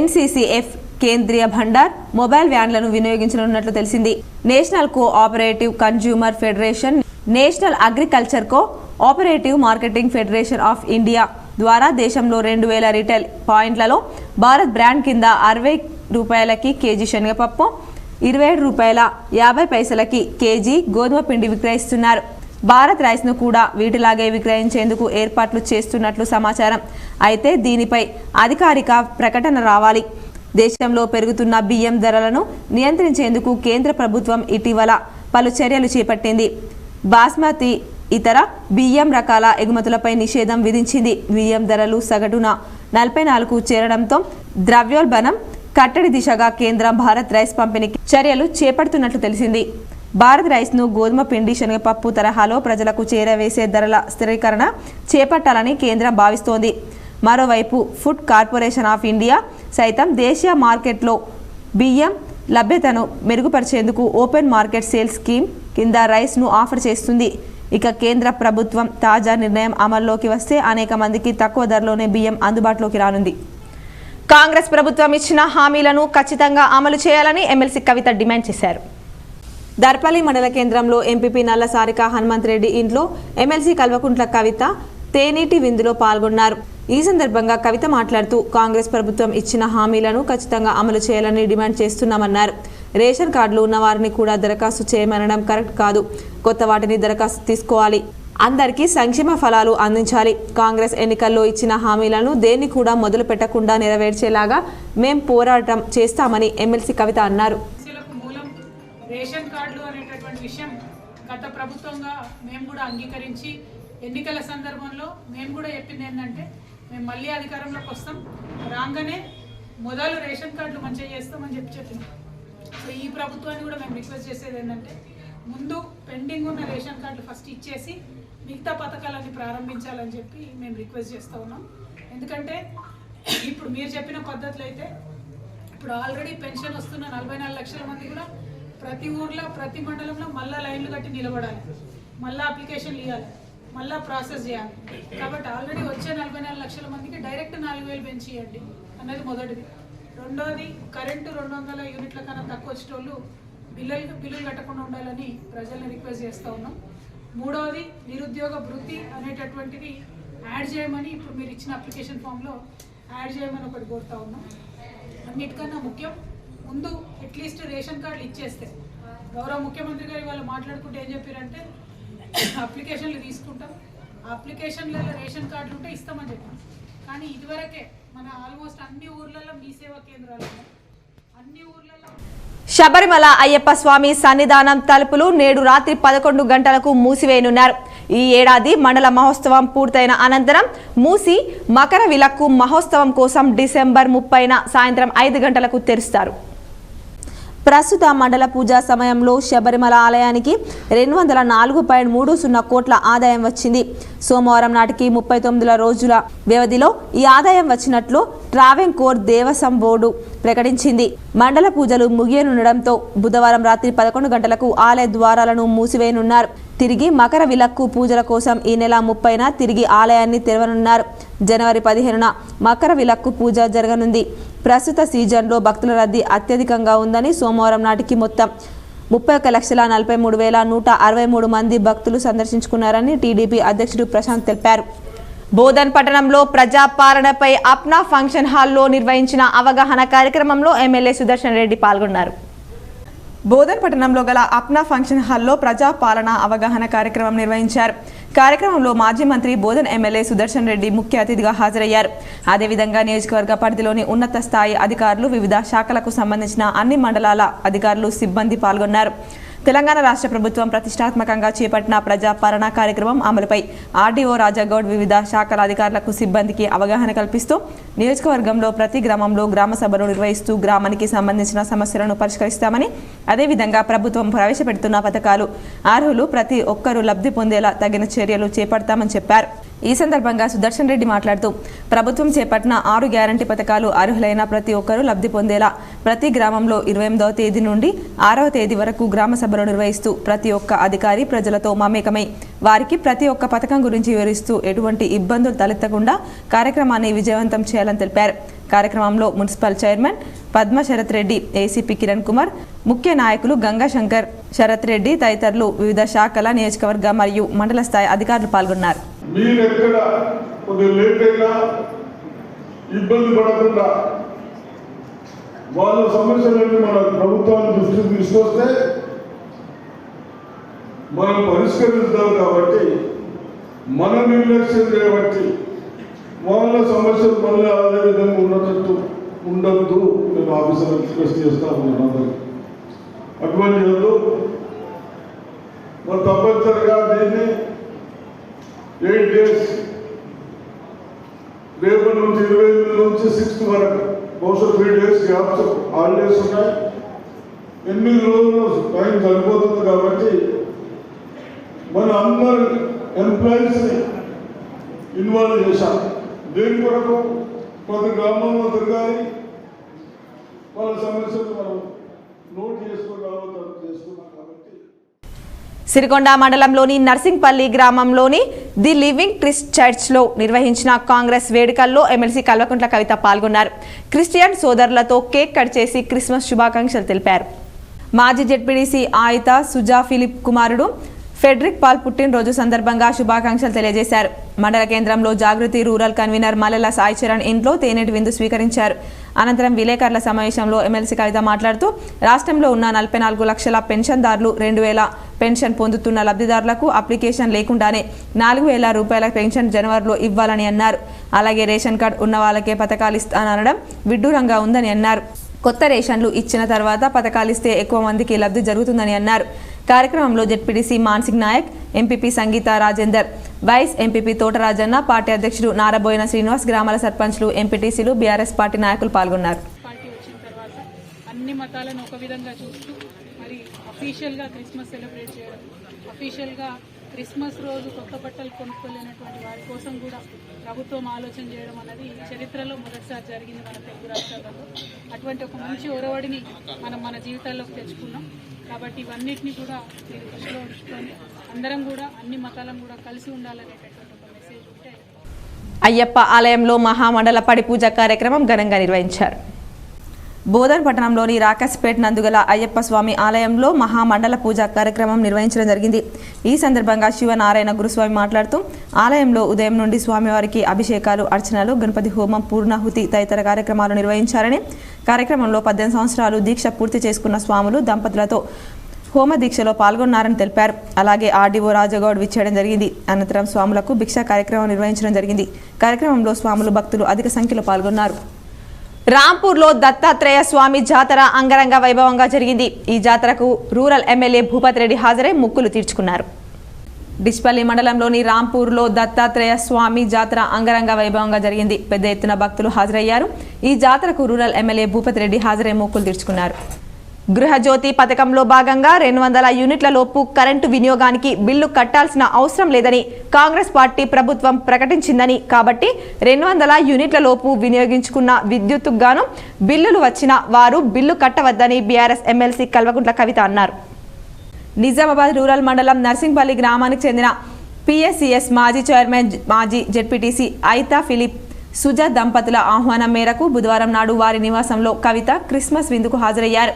NCCF, కేంద్రీయ భండార్ మొబైల్ వ్యాన్లను వినియోగించనున్నట్లు తెలిసింది. National co operative consumer federation, national agriculture co operative marketing federation of India ద్వారా దేశంలో 2000 రిటైల్ పాయింట్లలో భారత్ బ్రాండ్ కింద 60 రూపాయలకి కేజీ శనగపప్పు, 27 రూపాయల 50 పైసలకి కేజీ గోధుమ పిండి విక్రయిస్తున్నారు. భారత్ రైస్ను కూడా వీటిలాగే విక్రయించేందుకు ఏర్పాట్లు చేస్తున్నట్లు సమాచారం. అయితే దీనిపై అధికారిక ప్రకటన రావాలి. దేశంలో పెరుగుతున్న బియ్యం ధరలను నియంత్రించేందుకు కేంద్ర ప్రభుత్వం ఇటీవల పలు చర్యలు చేపట్టింది. బాస్మతి ఇతర బియ్యం రకాల ఎగుమతులపై నిషేధం విధించింది. బియ్యం ధరలు సగటున 44కు చేరడంతో ద్రవ్యోల్బణం కట్టడి దిశగా కేంద్రం భారత్ రైస్ పంపిణీకి చర్యలు చేపడుతున్నట్లు తెలిసింది. భారత్ రైస్ను గోధుమ పిండి, శనగపప్పు తరహాలో ప్రజలకు చేరవేసే ధరల స్థిరీకరణ చేపట్టాలని కేంద్రం భావిస్తోంది. మరోవైపు ఫుడ్ కార్పొరేషన్ ఆఫ్ ఇండియా సైతం దేశీయ మార్కెట్లో బియ్యం లభ్యతను మెరుగుపరిచేందుకు ఓపెన్ మార్కెట్ సేల్స్ స్కీమ్ కింద రైస్ను ఆఫర్ చేస్తుంది. ఇక కేంద్ర ప్రభుత్వం తాజా నిర్ణయం అమల్లోకి వస్తే అనేక మందికి తక్కువ ధరలోనే బియ్యం అందుబాటులోకి రానుంది. కాంగ్రెస్ ప్రభుత్వం ఇచ్చిన హామీలను ఖచ్చితంగా అమలు చేయాలని ఎమ్మెల్సీ కవిత డిమాండ్ చేశారు. దర్పల్లి మండల కేంద్రంలో ఎంపీపీ నల్ల సారిక హనుమంత్ రెడ్డి ఇంట్లో ఎమ్మెల్సీ కల్వకుంట్ల కవిత తేనీటి విందులో పాల్గొన్నారు. ఈ సందర్భంగా కవిత మాట్లాడుతూ కాంగ్రెస్ ప్రభుత్వం ఇచ్చిన హామీలను ఖచ్చితంగా అమలు చేయాలని డిమాండ్ చేస్తున్నామన్నారు. రేషన్ కార్డులు ఉన్న వారిని కూడా దరఖాస్తు చేయమనడం కరెక్ట్ కాదు. కొత్త వాటిని దరఖాస్తు తీసుకోవాలి. అందరికీ సంక్షేమ ఫలాలు అందించాలి. కాంగ్రెస్ ఎన్నికల్లో ఇచ్చిన హామీలను దేన్ని కూడా మొదలు పెట్టకుండా నెరవేర్చేలాగా మేం పోరాటం చేస్తామని ఎమ్మెల్సీ కవిత అన్నారు. రేషన్ కార్డులు అనేటటువంటి విషయం గత ప్రభుత్వంగా మేము కూడా అంగీకరించి ఎన్నికల సందర్భంలో మేము కూడా చెప్పింది ఏంటంటే మేము మళ్ళీ అధికారంలోకి వస్తాం, రాగానే మొదలు రేషన్ కార్డులు మంచిగా చేస్తామని చెప్పినాం. సో ఈ ప్రభుత్వాన్ని కూడా మేము రిక్వెస్ట్ చేసేది ఏంటంటే ముందు పెండింగ్ ఉన్న రేషన్ కార్డులు ఫస్ట్ ఇచ్చేసి మిగతా పథకాలన్నీ ప్రారంభించాలని చెప్పి మేము రిక్వెస్ట్ చేస్తూ ఉన్నాం. ఎందుకంటే ఇప్పుడు మీరు చెప్పిన పద్ధతులు అయితే ఇప్పుడు ఆల్రెడీ పెన్షన్ వస్తున్న 44 లక్షల మంది కూడా ప్రతి ఊర్లో ప్రతి మండలంలో మళ్ళీ లైన్లు కట్టి నిలబడాలి, మళ్ళీ అప్లికేషన్లు ఇవ్వాలి, మళ్ళీ ప్రాసెస్ చేయాలి. కాబట్టి ఆల్రెడీ వచ్చే 44 లక్షల మందికి డైరెక్ట్ 4000 పెంచి ఇవ్వండి అన్నది మొదటిది. రెండోది కరెంటు 200 యూనిట్ల కన్నా తక్కువ వచ్చేటోళ్ళు బిల్లులు కట్టకుండా ఉండాలని ప్రజల్ని రిక్వెస్ట్ చేస్తూ ఉన్నాం. మూడవది నిరుద్యోగ వృత్తి అనేటటువంటిది యాడ్ చేయమని ఇప్పుడు మీరు ఇచ్చిన అప్లికేషన్ ఫామ్లో యాడ్ చేయమని ఒకటి కోరుతా ఉన్నాం. అన్నిటికన్నా ముఖ్యం ముందు అట్లీస్ట్ రేషన్ కార్డులు ఇచ్చేస్తే గౌరవ ముఖ్యమంత్రి గారు వాళ్ళు మాట్లాడుకుంటే ఏం చెప్పారంటే అప్లికేషన్లు తీసుకుంటాం, ఆ అప్లికేషన్లలో రేషన్ కార్డులు ఉంటే ఇస్తామని చెప్పాం. కానీ ఇదివరకే మన ఆల్మోస్ట్ అన్ని ఊర్లలో మీ సేవా కేంద్రాలు ఉన్నాయి. అన్ని ఊర్లలో శబరిమల అయ్యప్ప స్వామి సన్నిధానం తలుపులు నేడు రాత్రి 11 గంటలకు మూసివేయనున్నారు. ఈ ఏడాది మండల మహోత్సవం పూర్తయిన అనంతరం మూసి మకర విలక్కు మహోత్సవం కోసం డిసెంబర్ 30న సాయంత్రం 5 గంటలకు తెరుస్తారు. ప్రస్తుత మండల పూజా సమయంలో శబరిమల ఆలయానికి 204.30 కోట్ల ఆదాయం వచ్చింది. సోమవారం నాటికి 39 రోజుల వ్యవధిలో ఈ ఆదాయం వచ్చినట్లు ట్రావెంకోర్ దేవస్వం బోర్డు ప్రకటించింది. మండల పూజలు ముగియనుండడంతో బుధవారం రాత్రి 11 గంటలకు ఆలయ ద్వారాలను మూసివేయనున్నారు. తిరిగి మకర విలక్కు పూజల కోసం ఈ నెల 30న తిరిగి ఆలయాన్ని తెరవనున్నారు. జనవరి 15న మకర విలక్కు పూజ జరగనుంది. ప్రస్తుత సీజన్లో భక్తుల రద్దీ అత్యధికంగా ఉందని సోమవారం నాటికి మొత్తం 31,43,163 మంది భక్తులు సందర్శించుకున్నారని టీడీపీ అధ్యక్షుడు ప్రశాంత్ తెలిపారు. బోధన్ పట్టణంలో ప్రజాపాలనపై అప్నా ఫంక్షన్ హాల్లో నిర్వహించిన అవగాహన కార్యక్రమంలో ఎమ్మెల్యే సుదర్శన్ రెడ్డి పాల్గొన్నారు. బోధన్ పట్టణంలో గల అప్నా ఫంక్షన్ హాల్లో ప్రజాపాలన అవగాహన కార్యక్రమం నిర్వహించారు. కార్యక్రమంలో మాజీ మంత్రి బోధన్ ఎమ్మెల్యే సుదర్శన్ రెడ్డి ముఖ్య అతిథిగా హాజరయ్యారు. అదేవిధంగా నియోజకవర్గ పరిధిలోని ఉన్నత స్థాయి అధికారులు, వివిధ శాఖలకు సంబంధించిన అన్ని మండలాల అధికారులు, సిబ్బంది పాల్గొన్నారు. తెలంగాణ రాష్ట్ర ప్రభుత్వం ప్రతిష్టాత్మకంగా చేపట్టిన ప్రజాపాలన కార్యక్రమం అమలుపై ఆర్డీఓ రాజాగౌడ్ వివిధ శాఖల అధికారులకు, సిబ్బందికి అవగాహన కల్పిస్తూ నియోజకవర్గంలో ప్రతి గ్రామంలో గ్రామ సభలు నిర్వహిస్తూ గ్రామానికి సంబంధించిన సమస్యలను పరిష్కరిస్తామని, అదేవిధంగా ప్రభుత్వం ప్రవేశపెడుతున్న పథకాలు అర్హులు ప్రతి ఒక్కరూ లబ్ధి పొందేలా తగిన చర్యలు చేపడతామని చెప్పారు. ఈ సందర్భంగా సుదర్శన్ రెడ్డి మాట్లాడుతూ ప్రభుత్వం చేపట్టిన 6 గ్యారంటీ పథకాలు అర్హులైన ప్రతి ఒక్కరూ లబ్ధి పొందేలా ప్రతి గ్రామంలో 28వ తేదీ నుండి 6వ తేదీ వరకు గ్రామ సభలు నిర్వహిస్తూ ప్రతి ఒక్క అధికారి ప్రజలతో మమేకమై వారికి ప్రతి ఒక్క పథకం గురించి వివరిస్తూ ఎటువంటి ఇబ్బందులు తలెత్తకుండా కార్యక్రమాన్ని విజయవంతం చేయాలని తెలిపారు. కార్యక్రమంలో municipal chairman Padma Sharath Reddy, ACP Kiran Kumar, ముఖ్య నాయకులు గంగా శంకర్, శరత్ రెడ్డి తదితరులు వివిధ శాఖల, నియోజకవర్గ మరియు మండల స్థాయి అధికారులు పాల్గొన్నారు. మీరు ఎక్కడ కొద్దిగా లేట్ అయినా ఇబ్బంది పడకుండా వాళ్ళ సమస్యలన్నీ మన ప్రభుత్వాన్ని దృష్టికి తీసుకొస్తే మనం పరిష్కరిస్తాం. కాబట్టి మన నిర్లక్ష్యం చేయబట్టి వాళ్ళ సమస్యలు మళ్ళీ అదే విధంగా ఉన్నట్టు ఉండద్దు. నేను ఆఫీసర్ రిక్వెస్ట్ చేస్తా ఉన్నాను. అటువంటి మరి తప్పనిసరిగా దీన్ని 8 డేస్, రేపటి నుంచి 28 నుంచి 6 వరకు, బహుశా 3 డేస్ గ్యాప్స్ హాలిడేస్ ఉన్నాయి. 8 రోజులు టైం సరిపోతుంది. కాబట్టి మన అందరు ఎంప్లాయీస్ని ఇన్వాల్వ్ చేశాం. దేని కొరకు ప్రతి గ్రామంలో తిరగాలి, వాళ్ళ సమస్యలు మనం నోట్ చేసుకుని చేసుకున్నాం. కాబట్టి సిరికొండ మండలంలోని నర్సింగ్పల్లి గ్రామంలోని ది లివింగ్ క్రిస్ట్ చర్చ్లో నిర్వహించిన కాంగ్రెస్ వేడుకల్లో ఎమ్మెల్సీ కల్వకుంట్ల కవిత పాల్గొన్నారు. క్రిస్టియన్ సోదరులతో కేక్ కట్ చేసి క్రిస్మస్ శుభాకాంక్షలు తెలిపారు. మాజీ జెడ్పీడీసీ ఆయిత సుజా ఫిలిప్ కుమారుడు ఫెడ్రిక్ పాల్ పుట్టినరోజు సందర్భంగా శుభాకాంక్షలు తెలియజేశారు. మండల కేంద్రంలో జాగృతి రూరల్ కన్వీనర్ మల్లెల సాయి చరణ్ ఇంట్లో తేనెటి విందు స్వీకరించారు. అనంతరం విలేకరుల సమావేశంలో ఎమ్మెల్సీ కవిత మాట్లాడుతూ రాష్ట్రంలో ఉన్న 44 లక్షల పెన్షన్దారులు 2,000 పెన్షన్ పొందుతున్న లబ్ధిదారులకు అప్లికేషన్ లేకుండానే 4,000 రూపాయల పెన్షన్ జనవరిలో ఇవ్వాలని అన్నారు. అలాగే రేషన్ కార్డు ఉన్న వాళ్ళకే పథకాలు ఇస్తాననడం విడ్డూరంగా ఉందని అన్నారు. కొత్త రేషన్లు ఇచ్చిన తర్వాత పథకాలిస్తే ఎక్కువ మందికి లబ్ధి జరుగుతుందని అన్నారు. కార్యక్రమంలో జెడ్పీడీసీ మాన్సింగ్ నాయక్, ఎంపీపీ సంగీత రాజేందర్, వైస్ ఎంపీపీ తోటరాజన్న, పార్టీ అధ్యక్షుడు నారబోయిన శ్రీనివాస్, గ్రామాల సర్పంచ్లు, ఎంపీటీసీలు, బీఆర్ఎస్ పార్టీ నాయకులు పాల్గొన్నారు. పార్టీ వచ్చిన తర్వాత అన్ని మతాలను ఒక విధంగా చూస్తూ మరి అఫీషియల్గా క్రిస్మస్ సెలబ్రేట్ చేయడం, అఫీషియల్గా క్రిస్మస్ రోజు కొత్త బట్టలు కొనుక్కోలేనటువంటి వారి కోసం కూడా ప్రభుత్వం ఆలోచన చేయడం అన్నది చరిత్రలో మొదటిసారి జరిగింది మన తెలుగు రాష్ట్రాలలో. అటువంటి ఒక మంచి ఒరవడిని మనం మన జీవితాల్లోకి తెచ్చుకున్నాం. కాబట్టి ఇవన్నిటినీ కూడా మీరు దృష్టిలో ఉంచుకొని అందరం కూడా అన్ని మతాలను కూడా కలిసి ఉండాలనేటటువంటి ఒక మెసేజ్ ఉంటే. అయ్యప్ప ఆలయంలో మహామండల పడి పూజ కార్యక్రమం ఘనంగా నిర్వహించారు. బోధన్ పట్టణంలోని రాకస్పేట్ నందుగల అయ్యప్ప స్వామి ఆలయంలో మహామండల పూజ కార్యక్రమం నిర్వహించడం జరిగింది. ఈ సందర్భంగా శివనారాయణ గురుస్వామి మాట్లాడుతూ ఆలయంలో ఉదయం నుండి స్వామివారికి అభిషేకాలు, అర్చనలు, గణపతి హోమం, పూర్ణాహుతి తదితర కార్యక్రమాలు నిర్వహించారని, కార్యక్రమంలో 18 సంవత్సరాలు దీక్ష పూర్తి చేసుకున్న స్వాములు దంపతులతో హోమ దీక్షలో పాల్గొన్నారని తెలిపారు. అలాగే ఆర్డీఓ రాజగౌడ్ విచ్చేయడం జరిగింది. అనంతరం స్వాములకు భిక్ష కార్యక్రమం నిర్వహించడం జరిగింది. కార్యక్రమంలో స్వాములు, భక్తులు అధిక సంఖ్యలో పాల్గొన్నారు. రాంపూర్లో దత్తాత్రేయ స్వామి జాతర అంగరంగ వైభవంగా జరిగింది. ఈ జాతరకు రూరల్ ఎమ్మెల్యే భూపతి రెడ్డి హాజరై మొక్కులు తీర్చుకున్నారు. డిష్పల్లి మండలంలోని రాంపూర్లో దత్తాత్రేయ స్వామి జాతర అంగరంగ వైభవంగా జరిగింది. పెద్ద ఎత్తున భక్తులు హాజరయ్యారు. ఈ జాతరకు రూరల్ ఎమ్మెల్యే భూపతి రెడ్డి హాజరై మొక్కులు తీర్చుకున్నారు. గృహజ్యోతి పథకంలో భాగంగా 200 యూనిట్ల లోపు కరెంటు వినియోగానికి బిల్లు కట్టాల్సిన అవసరం లేదని కాంగ్రెస్ పార్టీ ప్రభుత్వం ప్రకటించిందని, కాబట్టి 200 యూనిట్ల లోపు వినియోగించుకున్న విద్యుత్తుకు గాను బిల్లులు వచ్చిన వారు bill కట్టవద్దని BRS MLC Kalvakuntla Kavitha అన్నారు. నిజామాబాద్ రూరల్ మండలం నర్సింగ్పల్లి గ్రామానికి చెందిన పిఎస్సిఎస్ మాజీ చైర్మన్ మాజీ జెడ్పీటీసీ ఐతా ఫిలిప్ సుజా దంపతుల ఆహ్వానం మేరకు బుధవారం నాడు వారి నివాసంలో కవిత క్రిస్మస్ విందుకు హాజరయ్యారు.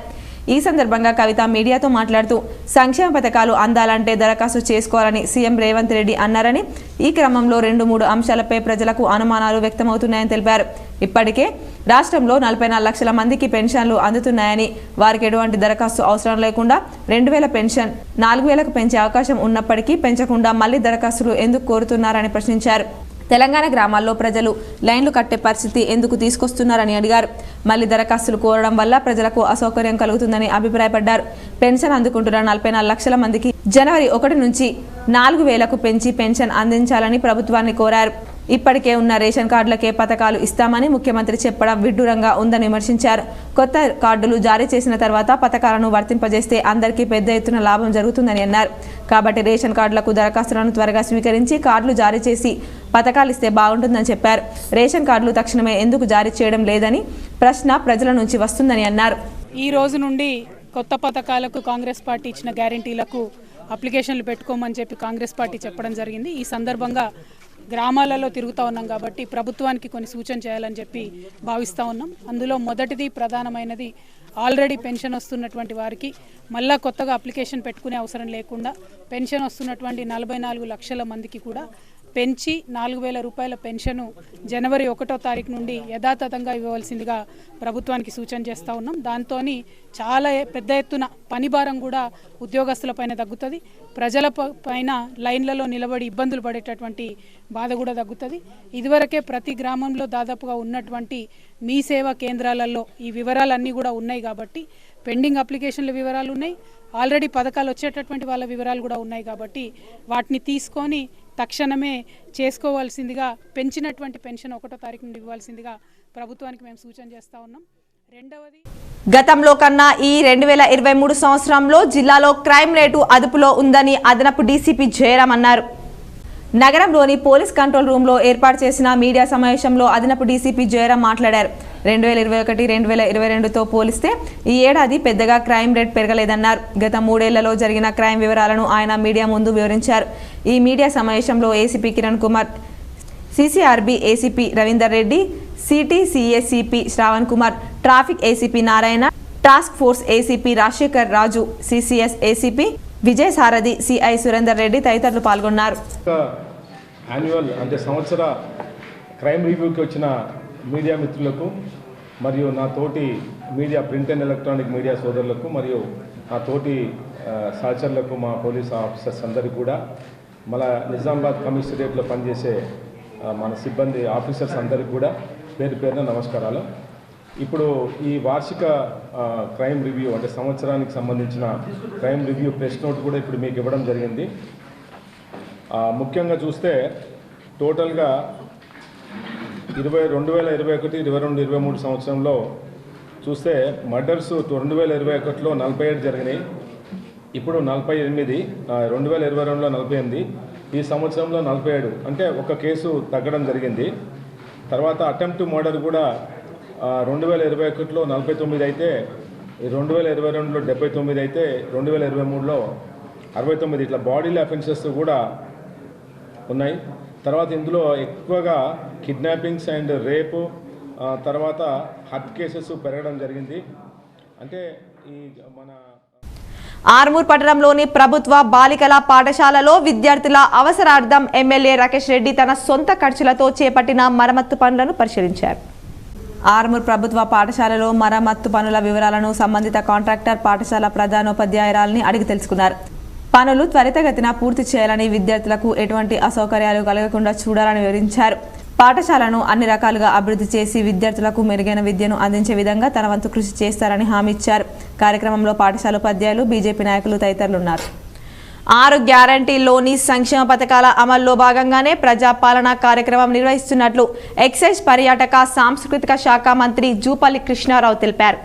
ఈ సందర్భంగా కవిత మీడియాతో మాట్లాడుతూ సంక్షేమ పథకాలు అందాలంటే దరఖాస్తు చేసుకోవాలని సీఎం రేవంత్ రెడ్డి అన్నారని, ఈ క్రమంలో 2-3 అంశాలపై ప్రజలకు అనుమానాలు వ్యక్తమవుతున్నాయని తెలిపారు. ఇప్పటికే రాష్ట్రంలో 44 లక్షల మందికి పెన్షన్లు అందుతున్నాయని, వారికి ఎటువంటి దరఖాస్తు అవసరం లేకుండా 2000 పెన్షన్ 4000కు పెంచే అవకాశం ఉన్నప్పటికీ పెంచకుండా మళ్లీ దరఖాస్తులు ఎందుకు కోరుతున్నారని ప్రశ్నించారు. తెలంగాణ గ్రామాల్లో ప్రజలు లైన్లు కట్టే పరిస్థితి ఎందుకు తీసుకొస్తున్నారని అడిగారు. మళ్లీ దరఖాస్తులు కోరడం వల్ల ప్రజలకు అసౌకర్యం కలుగుతుందని అభిప్రాయపడ్డారు. పెన్షన్ అందుకుంటున్న 44 లక్షల మందికి జనవరి 1 నుంచి 4000కు పెంచి పెన్షన్ అందించాలని ప్రభుత్వాన్ని కోరారు. ఇప్పటికే ఉన్న రేషన్ కార్డులకే పథకాలు ఇస్తామని ముఖ్యమంత్రి చెప్పడం విడ్డూరంగా ఉందని విమర్శించారు. కొత్త కార్డులు జారీ చేసిన తర్వాత పథకాలను వర్తింపజేస్తే అందరికీ పెద్ద ఎత్తున లాభం జరుగుతుందని అన్నారు. కాబట్టి రేషన్ కార్డులకు దరఖాస్తులను త్వరగా స్వీకరించి కార్డులు జారీ చేసి పథకాలు ఇస్తే బాగుంటుందని చెప్పారు. రేషన్ కార్డులు తక్షణమే ఎందుకు జారీ చేయడం లేదని ప్రశ్న ప్రజల నుంచి వస్తుందని అన్నారు. ఈ రోజు నుండి కొత్త పథకాలకు కాంగ్రెస్ పార్టీ ఇచ్చిన గ్యారంటీలకు అప్లికేషన్లు పెట్టుకోమని చెప్పి కాంగ్రెస్ పార్టీ చెప్పడం జరిగింది. ఈ సందర్భంగా గ్రామాలలో తిరుగుతూ ఉన్నాం కాబట్టి ప్రభుత్వానికి కొన్ని సూచన చేయాలని చెప్పి భావిస్తూ ఉన్నాం. అందులో మొదటిది ప్రధానమైనది ఆల్రెడీ పెన్షన్ వస్తున్నటువంటి వారికి మళ్ళా కొత్తగా అప్లికేషన్ పెట్టుకునే అవసరం లేకుండా పెన్షన్ వస్తున్నటువంటి 44 లక్షల మందికి కూడా పెంచి 4000 రూపాయల పెన్షను జనవరి 1వ తారీఖు నుండి యథాతథంగా ఇవ్వవలసిందిగా ప్రభుత్వానికి సూచన చేస్తూ ఉన్నాం. దాంతో చాలా పెద్ద ఎత్తున పని భారం కూడా ఉద్యోగస్తుల పైన తగ్గుతుంది. ప్రజల పైన లైన్లలో నిలబడి ఇబ్బందులు పడేటటువంటి బాధ కూడా తగ్గుతుంది. ఇదివరకే ప్రతి గ్రామంలో దాదాపుగా ఉన్నటువంటి మీ సేవా కేంద్రాలలో ఈ వివరాలన్నీ కూడా ఉన్నాయి కాబట్టి పెండింగ్ అప్లికేషన్ల వివరాలు ఉన్నాయి, ఆల్రెడీ పథకాలు వచ్చేటటువంటి వాళ్ళ వివరాలు కూడా ఉన్నాయి కాబట్టి వాటిని తీసుకొని తక్షణమే చేసుకోవాల్సిందిగా పెంచినటువంటి పెన్షన్ 1వ తారీఖు నుండి ఇవ్వాల్సిందిగా ప్రభుత్వానికి మేము సూచన చేస్తూ ఉన్నాం. రెండవది, గతంలో కన్నా ఈ 2023 సంవత్సరంలో జిల్లాలో క్రైమ్ రేటు అదుపులో ఉందని అదనపు డీసీపీ జయరాం అన్నారు. నగరంలోని పోలీస్ కంట్రోల్ రూమ్లో ఏర్పాటు చేసిన మీడియా సమావేశంలో అదనపు డీసీపీ జయరాం మాట్లాడారు. 2021-2022తో పోలిస్తే ఈ ఏడాది పెద్దగా క్రైమ్ రేట్ పెరగలేదన్నారు. గత 3 ఏళ్లలో జరిగిన క్రైమ్ వివరాలను ఆయన మీడియా ముందు వివరించారు. ఈ మీడియా సమావేశంలో ACP Kiran Kumar, CCRB ACP Ravinder Reddy, CTC ACP Shravan Kumar, traffic ACP Narayana, task force ACP Rajasekhar Raju, CCS ACP Vijay Sarathi, CI Surender Reddy తదితరులు పాల్గొన్నారు. యాన్యువల్ అంటే సంవత్సర క్రైమ్ రివ్యూకి వచ్చిన మీడియా మిత్రులకు మరియు నా తోటి media print and electronic media సోదరులకు మరియు నా తోటి సహచరులకు, మా పోలీస్ ఆఫీసర్స్ అందరికీ కూడా, మన నిజామాబాద్ కమిషనరేట్లో పనిచేసే మన సిబ్బంది ఆఫీసర్స్ అందరికీ కూడా పేరు పేరున నమస్కారాలు. ఇప్పుడు ఈ వార్షిక క్రైమ్ రివ్యూ అంటే సంవత్సరానికి సంబంధించిన క్రైమ్ రివ్యూ ప్రెస్ నోట్ కూడా ఇప్పుడు మీకు ఇవ్వడం జరిగింది. ముఖ్యంగా చూస్తే టోటల్గా 2021-22-23 సంవత్సరంలో చూస్తే మర్డర్స్ 2021లో 47 జరిగినాయి, ఇప్పుడు 48, 2022లో 48, ఈ సంవత్సరంలో 47, అంటే ఒక కేసు తగ్గడం జరిగింది. తర్వాత అటెంప్ట్ మర్డర్ కూడా 2021లో 49 అయితే, 2022లో 79 అయితే, 2023లో 69, ఇట్లా బాడీల అఫెన్సెస్ కూడా ఉన్నాయి. తర్వాత ఇందులో ఎక్కువగా కిడ్నాపింగ్స్ అండ్ రేపు, తర్వాత హత్య కేసెస్ పెరగడం జరిగింది. అంటే ఈ మన ఆర్మూర్ పట్టణంలోని ప్రభుత్వ బాలికల పాఠశాలలో విద్యార్థుల అవసరార్థం ఎమ్మెల్యే రాకేష్ రెడ్డి తన సొంత ఖర్చులతో చేపట్టిన మరమ్మత్తు పనులను పరిశీలించారు. ఆర్మూర్ ప్రభుత్వ పాఠశాలలో మరమ్మత్తు పనుల వివరాలను సంబంధిత కాంట్రాక్టర్ పాఠశాల ప్రధానోపాధ్యాయురాలిని అడిగి తెలుసుకున్నారు. పనులు త్వరితగతిన పూర్తి చేయాలని, విద్యార్థులకు ఎటువంటి అసౌకర్యాలు కలగకుండా చూడాలని వివరించారు. పాఠశాలను అన్ని రకాలుగా అభివృద్ధి చేసి విద్యార్థులకు మెరుగైన విద్యను అందించే విధంగా తన వంతు కృషి చేస్తారని హామీ ఇచ్చారు. కార్యక్రమంలో పాఠశాల ఉపాధ్యాయులు, బీజేపీ నాయకులు తదితరులు ఉన్నారు. 6 గ్యారంటీల్లోని సంక్షేమ పథకాల అమల్లో భాగంగానే ప్రజాపాలన కార్యక్రమం నిర్వహిస్తున్నట్లు ఎక్సైజ్, పర్యాటక, సాంస్కృతిక శాఖ మంత్రి జూపల్లి కృష్ణారావు తెలిపారు.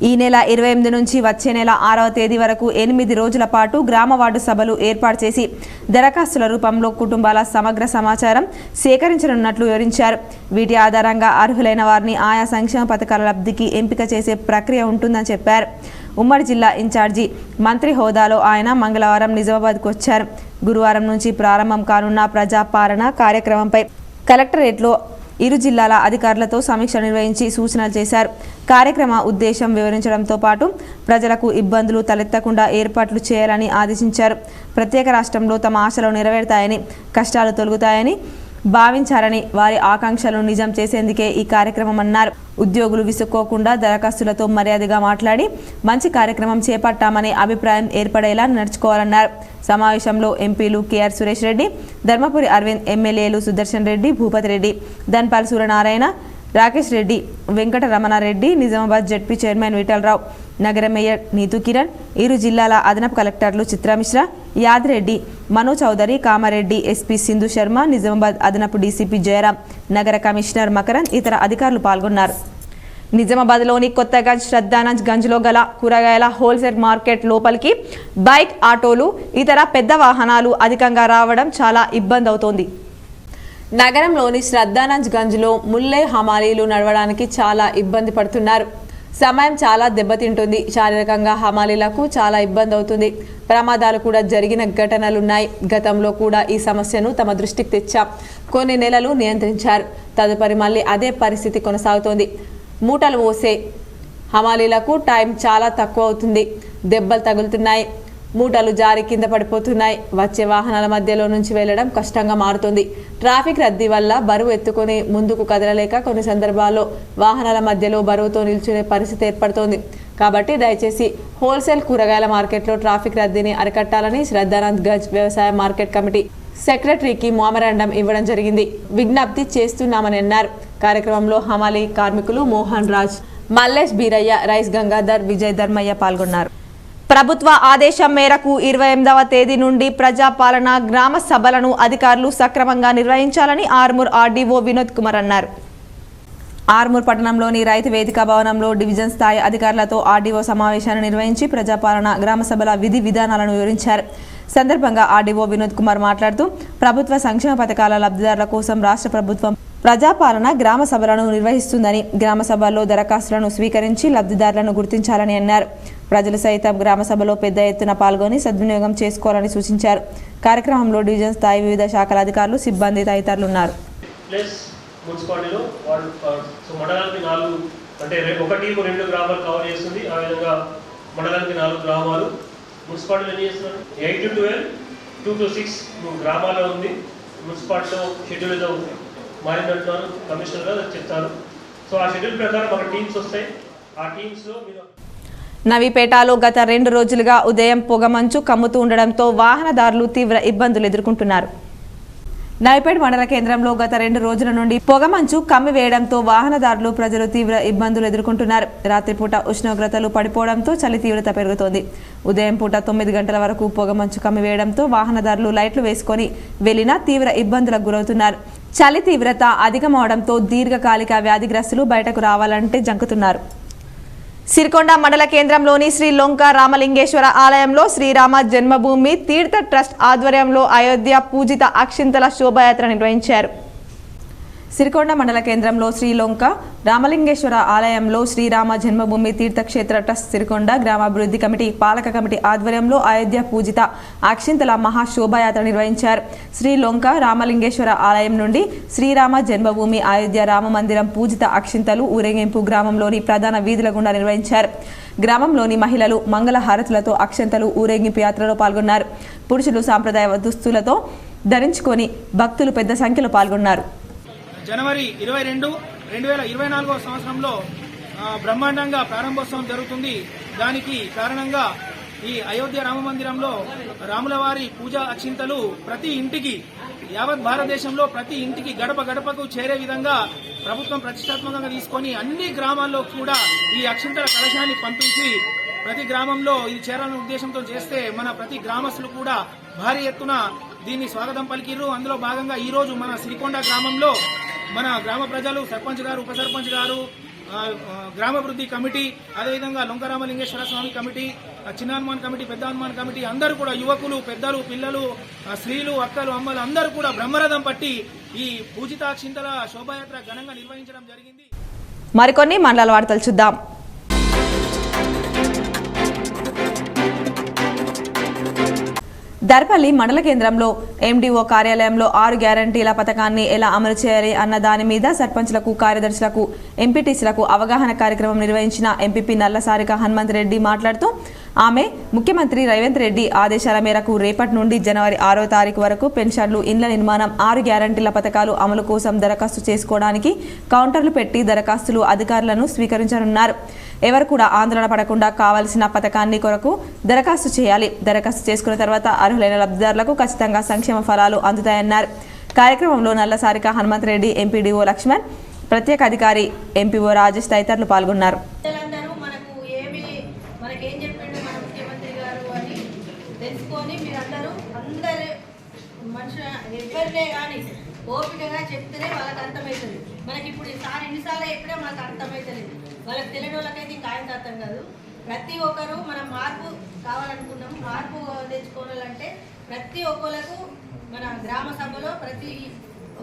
ఈ నెల 28 నుంచి వచ్చే నెల 6వ తేదీ వరకు 8 రోజుల పాటు గ్రామ వార్డు సభలు ఏర్పాటు చేసి దరఖాస్తుల రూపంలో కుటుంబాల సమగ్ర సమాచారం సేకరించనున్నట్లు వివరించారు. వీటి ఆధారంగా అర్హులైన వారిని ఆయా సంక్షేమ పథకాల లబ్ధికి ఎంపిక చేసే ప్రక్రియ ఉంటుందని చెప్పారు. ఉమ్మడి జిల్లా ఇన్ఛార్జి మంత్రి హోదాలో ఆయన మంగళవారం నిజామాబాద్కు వచ్చారు. గురువారం నుంచి ప్రారంభం కానున్న ప్రజాపాలన కార్యక్రమంపై కలెక్టరేట్లో ఇరు జిల్లాల అధికారులతో సమీక్ష నిర్వహించి సూచనలు చేశారు. కార్యక్రమ ఉద్దేశం వివరించడంతో పాటు ప్రజలకు ఇబ్బందులు తలెత్తకుండా ఏర్పాట్లు చేయాలని ఆదేశించారు. ప్రత్యేక రాష్ట్రంలో తమ ఆశలు నెరవేరుతాయని, కష్టాలు తొలగుతాయని భావించారని, వారి ఆకాంక్షలను నిజం చేసేందుకే ఈ కార్యక్రమం అన్నారు. ఉద్యోగులు విసుక్కోకుండా దరఖాస్తులతో మర్యాదగా మాట్లాడి మంచి కార్యక్రమం చేపట్టామనే అభిప్రాయం ఏర్పడేలా నడుచుకోవాలన్నారు. సమావేశంలో ఎంపీలు కేఆర్ సురేష్ రెడ్డి, ధర్మపురి అరవింద్, ఎమ్మెల్యేలు సుదర్శన్ రెడ్డి, భూపతి రెడ్డి, ధన్పాల్ సూర్యనారాయణ, రాకేష్ రెడ్డి, వెంకట రమణారెడ్డి, నిజామాబాద్ జెడ్పీ చైర్మన్ విఠలరావు, నగర మేయర్ నీతు కిరణ్, ఇరు జిల్లాల అదనపు కలెక్టర్లు చిత్రమిశ్రా, యాదిరెడ్డి, మనో చౌదరి, కామారెడ్డి, ఎస్పీ సింధు శర్మ, నిజామాబాద్ అదనపు డీసీపీ జయరాం, నగర కమిషనర్ మకరన్, ఇతర అధికారులు పాల్గొన్నారు. నిజామాబాద్లోని కొత్తగంజ్, శ్రద్ధానంజ్ గంజ్లో గల కూరగాయల హోల్సేల్ మార్కెట్ లోపలికి బైక్, ఆటోలు, ఇతర పెద్ద వాహనాలు అధికంగా రావడం చాలా ఇబ్బంది అవుతోంది. నగరంలోని శ్రద్ధానంజ్ గంజ్లో ముల్లే హమాలీలు నడవడానికి చాలా ఇబ్బంది పడుతున్నారు. సమయం చాలా దెబ్బతింటుంది. శారీరకంగా హమాలీలకు చాలా ఇబ్బంది అవుతుంది. ప్రమాదాలు కూడా జరిగిన ఘటనలున్నాయి. గతంలో కూడా ఈ సమస్యను తమ దృష్టికి తెచ్చాం. కొన్ని నెలలు నియంత్రించారు. తదుపరి మళ్ళీ అదే పరిస్థితి కొనసాగుతోంది. మూటలు మోసే హమాలీలకు టైం చాలా తక్కువ అవుతుంది. దెబ్బలు తగులుతున్నాయి. మూటలు జారి కింద పడిపోతున్నాయి. వచ్చే వాహనాల మధ్యలో నుంచి వెళ్లడం కష్టంగా మారుతుంది. ట్రాఫిక్ రద్దీ వల్ల బరువు ఎత్తుకొని ముందుకు కదలలేక కొన్ని సందర్భాల్లో వాహనాల మధ్యలో బరువుతో నిల్చునే పరిస్థితి ఏర్పడుతోంది. కాబట్టి దయచేసి హోల్సేల్ కూరగాయల మార్కెట్లో ట్రాఫిక్ రద్దీని అరికట్టాలని శ్రద్ధానంద్ గంజ్ వ్యవసాయ మార్కెట్ కమిటీ సెక్రటరీకి మెమోరాండం ఇవ్వడం జరిగింది. విజ్ఞప్తి చేస్తున్నామని అన్నారు. కార్యక్రమంలో హమాలీ కార్మికులు మోహన్ రాజ్, మల్లేష్ బీరయ్య, రైస్ గంగాధర్, విజయ్ ధర్మయ్య పాల్గొన్నారు. ప్రభుత్వ ఆదేశం మేరకు 28వ తేదీ నుండి ప్రజాపాలన గ్రామ సభలను అధికారులు సక్రమంగా నిర్వహించాలని ఆర్మూర్ ఆర్డీఓ వినోద్ కుమార్ అన్నారు. ఆర్మూర్ పట్టణంలోని రైతు వేదిక భవనంలో డివిజన్ స్థాయి అధికారులతో ఆర్డీఓ సమావేశాన్ని నిర్వహించి ప్రజాపాలన గ్రామ సభల విధి విధానాలను వివరించారు. సందర్భంగా ఆర్డీఓ వినోద్ కుమార్ మాట్లాడుతూ ప్రభుత్వ సంక్షేమ పథకాల లబ్ధిదారుల కోసం రాష్ట్ర ప్రభుత్వం ప్రజాపాలన గ్రామ సభలను నిర్వహిస్తుందని, గ్రామ సభల్లో దరఖాస్తులను స్వీకరించి లబ్ధిదారులను గుర్తించాలని అన్నారు. ప్రజలు సైతం గ్రామ సభలో పెద్ద ఎత్తున పాల్గొని సద్వినియోగం చేసుకోవాలని సూచించారు. కార్యక్రమంలో డివిజన్ స్థాయి వివిధ శాఖల అధికారులు, సిబ్బంది తదితరులు ఉన్నారు. మున్సిపాలిటీలో వాళ్ళు మండలానికి 4 అంటే ఒక టీము 2 గ్రామాలు కవర్ చేస్తుంది. ఆ విధంగా మండలానికి 4 గ్రామాలు. మున్సిపాలిటీలో ఏం చేస్తున్నారు 8 to 12, 2 to 6 గ్రామాల్లో ఉంది. మున్సిపాలిటీలో షెడ్యూల్ ఏదో ఉంది మారిందంటున్నారు, కమిషనర్ గారు చెప్తారు. సో ఆ షెడ్యూల్ ప్రకారం ఒక టీమ్స్ వస్తాయి. ఆ టీమ్స్లో మీరు నవీపేటలో గత 2 రోజులుగా ఉదయం పొగమంచు కమ్ముతూ ఉండడంతో వాహనదారులు తీవ్ర ఇబ్బందులు ఎదుర్కొంటున్నారు. నవీపేట మండల కేంద్రంలో గత 2 రోజుల నుండి పొగమంచు కమ్మివేయడంతో వాహనదారులు, ప్రజలు తీవ్ర ఇబ్బందులు ఎదుర్కొంటున్నారు. రాత్రిపూట ఉష్ణోగ్రతలు పడిపోవడంతో చలి తీవ్రత పెరుగుతోంది. ఉదయం పూట 9 గంటల వరకు పొగమంచు కమ్మివేయడంతో వాహనదారులు లైట్లు వేసుకొని వెళ్లినా తీవ్ర ఇబ్బందులకు గురవుతున్నారు. చలి తీవ్రత అధికమవడంతో దీర్ఘకాలిక వ్యాధిగ్రస్తులు బయటకు రావాలంటే జంకుతున్నారు. సిరికొండ మండల కేంద్రంలోని శ్రీ లొంక రామలింగేశ్వర ఆలయంలో శ్రీరామ జన్మభూమి తీర్థ ట్రస్ట్ ఆధ్వర్యంలో అయోధ్య పూజిత అక్షింతల శోభాయాత్ర నిర్వహించారు. సిరికొండ మండల కేంద్రంలో శ్రీ లొంక రామలింగేశ్వర ఆలయంలో శ్రీరామ జన్మభూమి తీర్థక్షేత్ర ట్రస్ట్ సిరికొండ గ్రామాభివృద్ధి కమిటీ పాలక కమిటీ ఆధ్వర్యంలో అయోధ్య పూజిత అక్షింతల మహాశోభాయాత్ర నిర్వహించారు. శ్రీ లొంక రామలింగేశ్వర ఆలయం నుండి శ్రీరామ జన్మభూమి అయోధ్య రామ మందిరం పూజిత అక్షింతలు ఊరేగింపు గ్రామంలోని ప్రధాన వీధుల గుండా నిర్వహించారు. గ్రామంలోని మహిళలు మంగళ హారతులతో అక్షంతలు ఊరేగింపు యాత్రలో పాల్గొన్నారు. పురుషులు సాంప్రదాయ దుస్తులతో ధరించుకొని భక్తులు పెద్ద సంఖ్యలో పాల్గొన్నారు. జనవరి 22, 2024 సంవత్సరంలో బ్రహ్మాండంగా ప్రారంభోత్సవం జరుగుతుంది. దానికి కారణంగా ఈ అయోధ్య రామ మందిరంలో రాముల వారి పూజా అక్షింతలు ప్రతి ఇంటికి యావత్ భారతదేశంలో ప్రతి ఇంటికి గడప గడపకు చేరే విధంగా ప్రభుత్వం ప్రతిష్టాత్మకంగా తీసుకొని అన్ని గ్రామాల్లో కూడా ఈ అక్షింతల కలశాన్ని పంపించి ప్రతి గ్రామంలో ఇది చేరాలనే ఉద్దేశంతో చేస్తే మన ప్రతి గ్రామస్తులు కూడా భారీ ఎత్తున దీన్ని స్వాగతం పలికిర్రు. అందులో భాగంగా ఈ రోజు మన సిరికొండ గ్రామంలో మన గ్రామ ప్రజలు, సర్పంచ్ గారు, ఉప సర్పంచ్ గారు, గ్రామాభివృద్ధి కమిటీ, అదేవిధంగా లొంకరామలింగేశ్వర స్వామి కమిటీ, చిన్న హనుమాన్ కమిటీ, పెద్ద హనుమాన్ కమిటీ అందరూ కూడా యువకులు, పెద్దలు, పిల్లలు, స్త్రీలు, అక్కలు, అమ్మలు అందరూ కూడా బ్రహ్మరథం పట్టి ఈ పూజితాక్షింతల శోభాయాత్ర ఘనంగా నిర్వహించడం జరిగింది. మరికొన్ని మండల వార్తలు చూద్దాం. దర్పల్లి మండల కేంద్రంలో ఎండిఓ కార్యాలయంలో 6 గ్యారంటీల పథకాన్ని ఎలా అమలు చేయాలి అన్న దాని మీద సర్పంచ్లకు, కార్యదర్శులకు, ఎంపీటీసీలకు అవగాహన కార్యక్రమం నిర్వహించిన ఎంపీపీ నల్లసారిక హనుమంత్ రెడ్డి మాట్లాడుతూ ఆమె ముఖ్యమంత్రి రేవంత్ రెడ్డి ఆదేశాల మేరకు రేపటి నుండి జనవరి 6వ తారీఖు వరకు పెన్షన్లు, ఇండ్ల నిర్మాణం, 6 గ్యారంటీల పథకాలు అమలు కోసం దరఖాస్తు చేసుకోవడానికి కౌంటర్లు పెట్టి దరఖాస్తులు అధికారులను స్వీకరించనున్నారు. ఎవరు కూడా ఆందోళన పడకుండా కావాల్సిన పథకాన్ని కొరకు దరఖాస్తు చేయాలి. దరఖాస్తు చేసుకున్న తర్వాత అర్హులైన లబ్ధిదారులకు ఖచ్చితంగా సంక్షేమ ఫలాలు అందుతాయన్నారు. కార్యక్రమంలో నల్లసారిక హనుమంత్ రెడ్డి, ఎంపీడీఓ లక్ష్మణ్, ప్రత్యేక అధికారి ఎంపీఓ రాజేష్ తదితరులు పాల్గొన్నారు. ఓపికగా చెప్తేనే వాళ్ళకి అర్థమవుతుంది. మనకి ఇప్పుడు ఈసారి ఎన్నిసార్లు ఎప్పుడే మనకు అర్థమవుతుంది. వాళ్ళకి తెలియని వాళ్ళకైతే ఇంకా ఆయన అర్థం కాదు. ప్రతి ఒక్కరు మనం మార్పు కావాలనుకున్నాం. మార్పు తెచ్చుకోవాలంటే ప్రతి ఒక్కరికి మన గ్రామ సభలో ప్రతి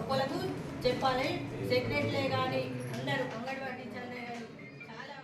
ఒక్కరికి చెప్పాలి. సెక్రటరీలే కానీ అందరూ అంగన్వాడీ టీచర్లే కానీ చాలా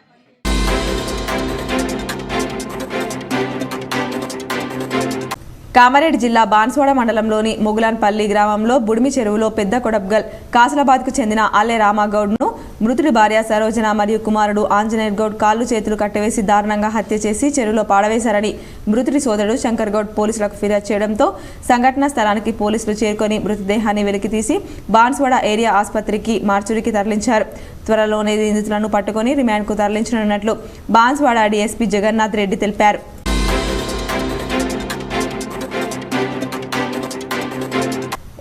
కామారెడ్డి జిల్లా బాన్స్వాడ మండలంలోని మొగులాన్పల్లి గ్రామంలో బుడిమి చెరువులో పెద్ద కొడబ్గల్ కాసులాబాద్కు చెందిన అల్లె రామగౌడ్ను మృతుడి భార్య సరోజన మరియు కుమారుడు ఆంజనేయ గౌడ్ కాళ్ళు చేతులు కట్టివేసి దారుణంగా హత్య చేసి చెరువులో పాడవేశారని మృతుడి సోదరుడు శంకర్ గౌడ్ పోలీసులకు ఫిర్యాదు చేయడంతో సంఘటనా స్థలానికి పోలీసులు చేరుకొని మృతదేహాన్ని వెలికితీసి బాన్స్వాడ ఏరియా ఆసుపత్రికి మార్చురికి తరలించారు. త్వరలోనే నిందితులను పట్టుకుని రిమాండ్కు తరలించనున్నట్లు బాన్స్వాడ డీఎస్పీ జగన్నాథ్ రెడ్డి తెలిపారు.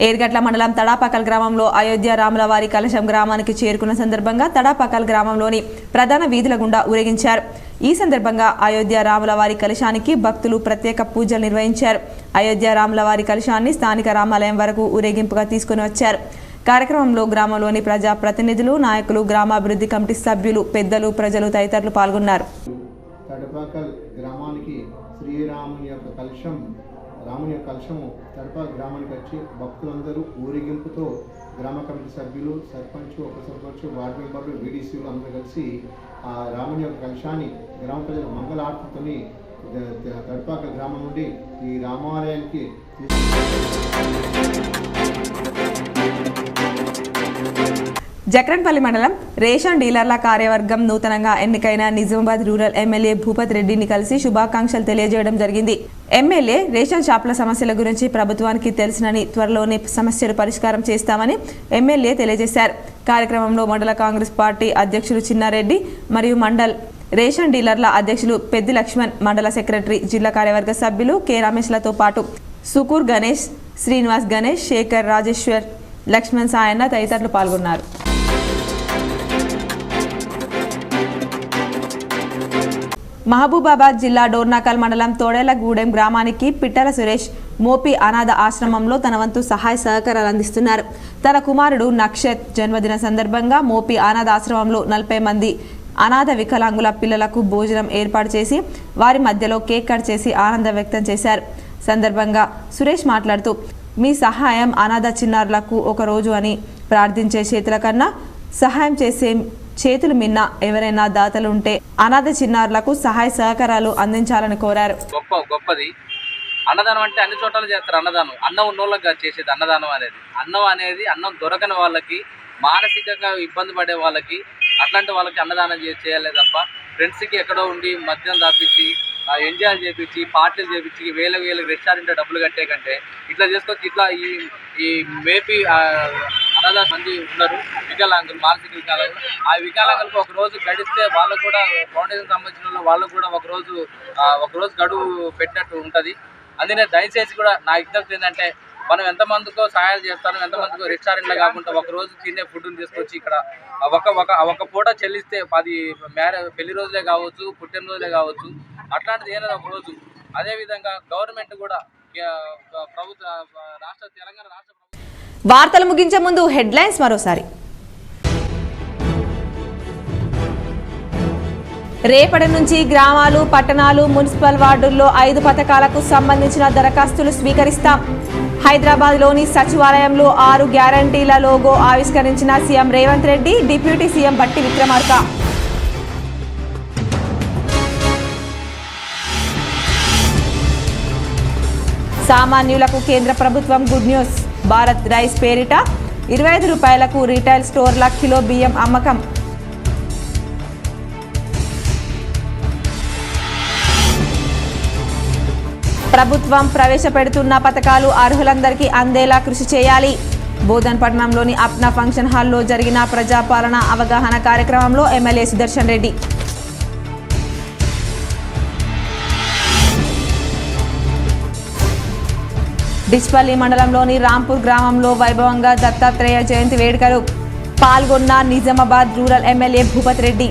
ఏర్గట్ల మండలం తడాపకల్ గ్రామంలో అయోధ్య రాములవారి కలశం గ్రామానికి చేరుకున్న సందర్భంగా తడాపకల్ గ్రామంలోని ప్రధాన వీధుల గుండా ఊరేగించారు. ఈ సందర్భంగా అయోధ్య రాములవారి కలశానికి భక్తులు ప్రత్యేక పూజలు నిర్వహించారు. అయోధ్య రాములవారి కలశాన్ని స్థానిక రామాలయం వరకు ఊరేగింపుగా తీసుకుని వచ్చారు. కార్యక్రమంలో గ్రామంలోని ప్రజా ప్రతినిధులు, నాయకులు, గ్రామాభివృద్ధి కమిటీ సభ్యులు, పెద్దలు, ప్రజలు తదితరులు పాల్గొన్నారు. తడపాకల్ గ్రామానికి శ్రీరాముని యొక్క కలశము తడపాకల్ గ్రామానికి వచ్చి భక్తులందరూ ఊరేగింపుతో గ్రామ కమిటీ సభ్యులు, సర్పంచ్, ఉప సర్పంచ్, వార్డు మెంబర్లు, వీడీసీలు అందరూ కలిసి ఆ రాముని యొక్క కలశాన్ని గ్రామ ప్రజల మంగళార్తితోని తడపాకల్ గ్రామం నుండి ఈ రామాలయానికి జక్రన్పల్లి మండలం రేషన్ డీలర్ల కార్యవర్గం నూతనంగా ఎన్నికైన నిజామాబాద్ రూరల్ ఎమ్మెల్యే భూపత్ రెడ్డిని కలిసి శుభాకాంక్షలు తెలియజేయడం జరిగింది. ఎమ్మెల్యే రేషన్ షాపుల సమస్యల గురించి ప్రభుత్వానికి తెలిసినని, త్వరలోనే సమస్యలు పరిష్కారం చేస్తామని ఎమ్మెల్యే తెలియజేశారు. కార్యక్రమంలో మండల కాంగ్రెస్ పార్టీ అధ్యక్షులు చిన్నారెడ్డి మరియు మండల్ రేషన్ డీలర్ల అధ్యక్షులు పెద్ది లక్ష్మణ్, మండల సెక్రటరీ, జిల్లా కార్యవర్గ సభ్యులు కె రమేష్లతో పాటు సుకూర్ గణేష్, శ్రీనివాస్ గణేష్, శేఖర్, రాజేశ్వర్, లక్ష్మణ్ సాయన్న తదితరులు పాల్గొన్నారు. మహబూబాబాద్ జిల్లా డోర్నాకల్ మండలం తోడేలగూడెం గ్రామానికి పిట్టల సురేష్ మోపి అనాథ ఆశ్రమంలో తన వంతు సహాయ సహకారాలు అందిస్తున్నారు. తన కుమారుడు నక్షత్ జన్మదిన సందర్భంగా మోపి అనాథ ఆశ్రమంలో 40 మంది అనాథ వికలాంగుల పిల్లలకు భోజనం ఏర్పాటు చేసి వారి మధ్యలో కేక్ కట్ చేసి ఆనందం వ్యక్తం చేశారు. సందర్భంగా సురేష్ మాట్లాడుతూ, మీ సహాయం అనాథ చిన్నారులకు ఒక రోజు అని ప్రార్థించే చేతుల కన్నా సహాయం చేసే చేతులు మిన్న ఎవరైనా దాతలు ఉంటే అనాథ చిన్నారులకు సహాయ సహకారాలు అందించాలని కోరారు. గొప్పది అన్నదానం అంటే అన్ని చోట్ల చేస్తారు. అన్నదానం అన్నం ఉన్నోళ్ళకి చేసేది అన్నదానం అనేది. అన్నం దొరకని వాళ్ళకి, మానసికంగా ఇబ్బంది పడే వాళ్ళకి, అట్లాంటి వాళ్ళకి అన్నదానం చేయాలి తప్ప ఫ్రెండ్స్కి ఎక్కడో ఉండి మద్యం దాపించి, ఎంజాయ్ చేపించి, పార్టీలు చేపించి, వేల రెస్టారెంట్ డబ్బులు కట్టే కంటే ఇట్లా చేసుకొచ్చి ఇట్లా ఈ మేపీ అనాథ మంది ఉన్నారు వికలాంగులు, మానసిక వికలాంగులు. ఆ వికలాంగులకు ఒక రోజు గడిస్తే వాళ్ళకు కూడా ఫౌండేషన్ సంబంధించిన వాళ్ళకు కూడా ఒక రోజు గడువు పెట్టినట్టు ఉంటుంది. అందుకనే దయచేసి కూడా నా విజ్ఞప్తి ఏంటంటే మనం ఎంతమందికో సహాయాలు చేస్తాను, ఎంతమందికో రెస్టారెంట్లో కాకుండా ఒక రోజు తినే ఫుడ్ని తీసుకొచ్చి ఇక్కడ ఒక పూట చెల్లిస్తే అది పెళ్లి రోజులే కావచ్చు, పుట్టిన రోజులే కావచ్చు, అట్లాంటిది ఏదైనా ఒక రోజు. అదేవిధంగా గవర్నమెంట్ కూడా ప్రభుత్వ తెలంగాణ రాష్ట్ర వార్తలు ముగించే ముందు హెడ్లైన్స్ మరోసారి. రేపటి నుంచి గ్రామాలు, పట్టణాలు, మున్సిపల్ వార్డుల్లో 5 పథకాలకు సంబంధించిన దరఖాస్తులు స్వీకరిస్తాం. హైదరాబాద్లోని సచివాలయంలో 6 గ్యారంటీల లోగో ఆవిష్కరించిన CM Revanth Reddy, deputy CM Bhatti Vikramarka. సామాన్యులకు కేంద్ర ప్రభుత్వం గుడ్ న్యూస్. భారత్ రైస్ పేరిట 25 రూపాయలకు రీటైల్ స్టోర్ల కిలో బియ్యం అమ్మకం. ప్రభుత్వం ప్రవేశపెడుతున్న పథకాలు అర్హులందరికీ అందేలా కృషి చేయాలి. బోధన్పట్నంలోని అప్నా ఫంక్షన్ హాల్లో జరిగిన ప్రజాపాలన అవగాహన కార్యక్రమంలో ఎమ్మెల్యే సుదర్శన్ రెడ్డి. డిచ్పల్లి మండలంలోని రాంపూర్ గ్రామంలో వైభవంగా దత్తాత్రేయ జయంతి వేడుకలు. పాల్గొన్న Nizamabad rural MLA Bhupath Reddy.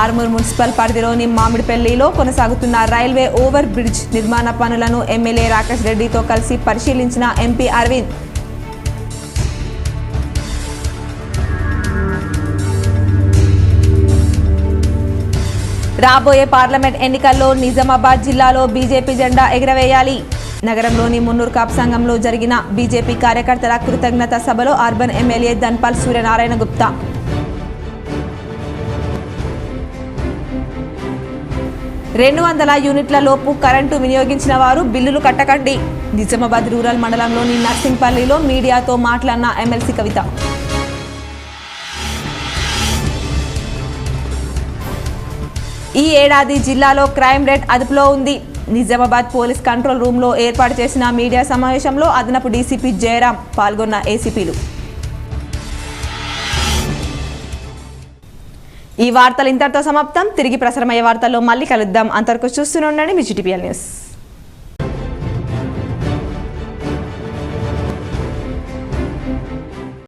Armoor municipal పరిధిలోని మామిడిపల్లిలో కొనసాగుతున్న రైల్వే ఓవర్ బ్రిడ్జ్ నిర్మాణ పనులను ఎమ్మెల్యే రాకేష్ రెడ్డితో కలిసి పరిశీలించిన ఎంపీ అరవింద్. రాబోయే పార్లమెంట్ ఎన్నికల్లో నిజామాబాద్ జిల్లాలో బీజేపీ జెండా ఎగురవేయాలి. నగరంలోని మున్నూరు కాపు సంఘంలో జరిగిన బీజేపీ కార్యకర్తల కృతజ్ఞత సభలో అర్బన్ ఎమ్మెల్యే ధన్పాల్ సూర్యనారాయణ గుప్తా. రెండు 200 యూనిట్ల లోపు కరెంటు వినియోగించిన వారు బిల్లులు కట్టకండి. నిజామాబాద్ రూరల్ మండలంలోని నర్సింగ్పల్లిలో మీడియాతో మాట్లాడిన ఎమ్మెల్సీ కవిత. ఈ ఏడాది జిల్లాలో క్రైమ్ రేట్ అదుపులో ఉంది. నిజామాబాద్ పోలీస్ కంట్రోల్ రూమ్లో ఏర్పాటు చేసిన మీడియా సమావేశంలో అదనపు డీసీపీ జయరాం పాల్గొన్న ఏసీపీలు. ఈ వార్తలు ఇంతటితో సమాప్తం. తిరిగి ప్రసారమయ్యే వార్తల్లో మళ్ళీ కలుద్దాం. అంతవరకు చూస్తూనే ఉండండి మీ GTPL న్యూస్.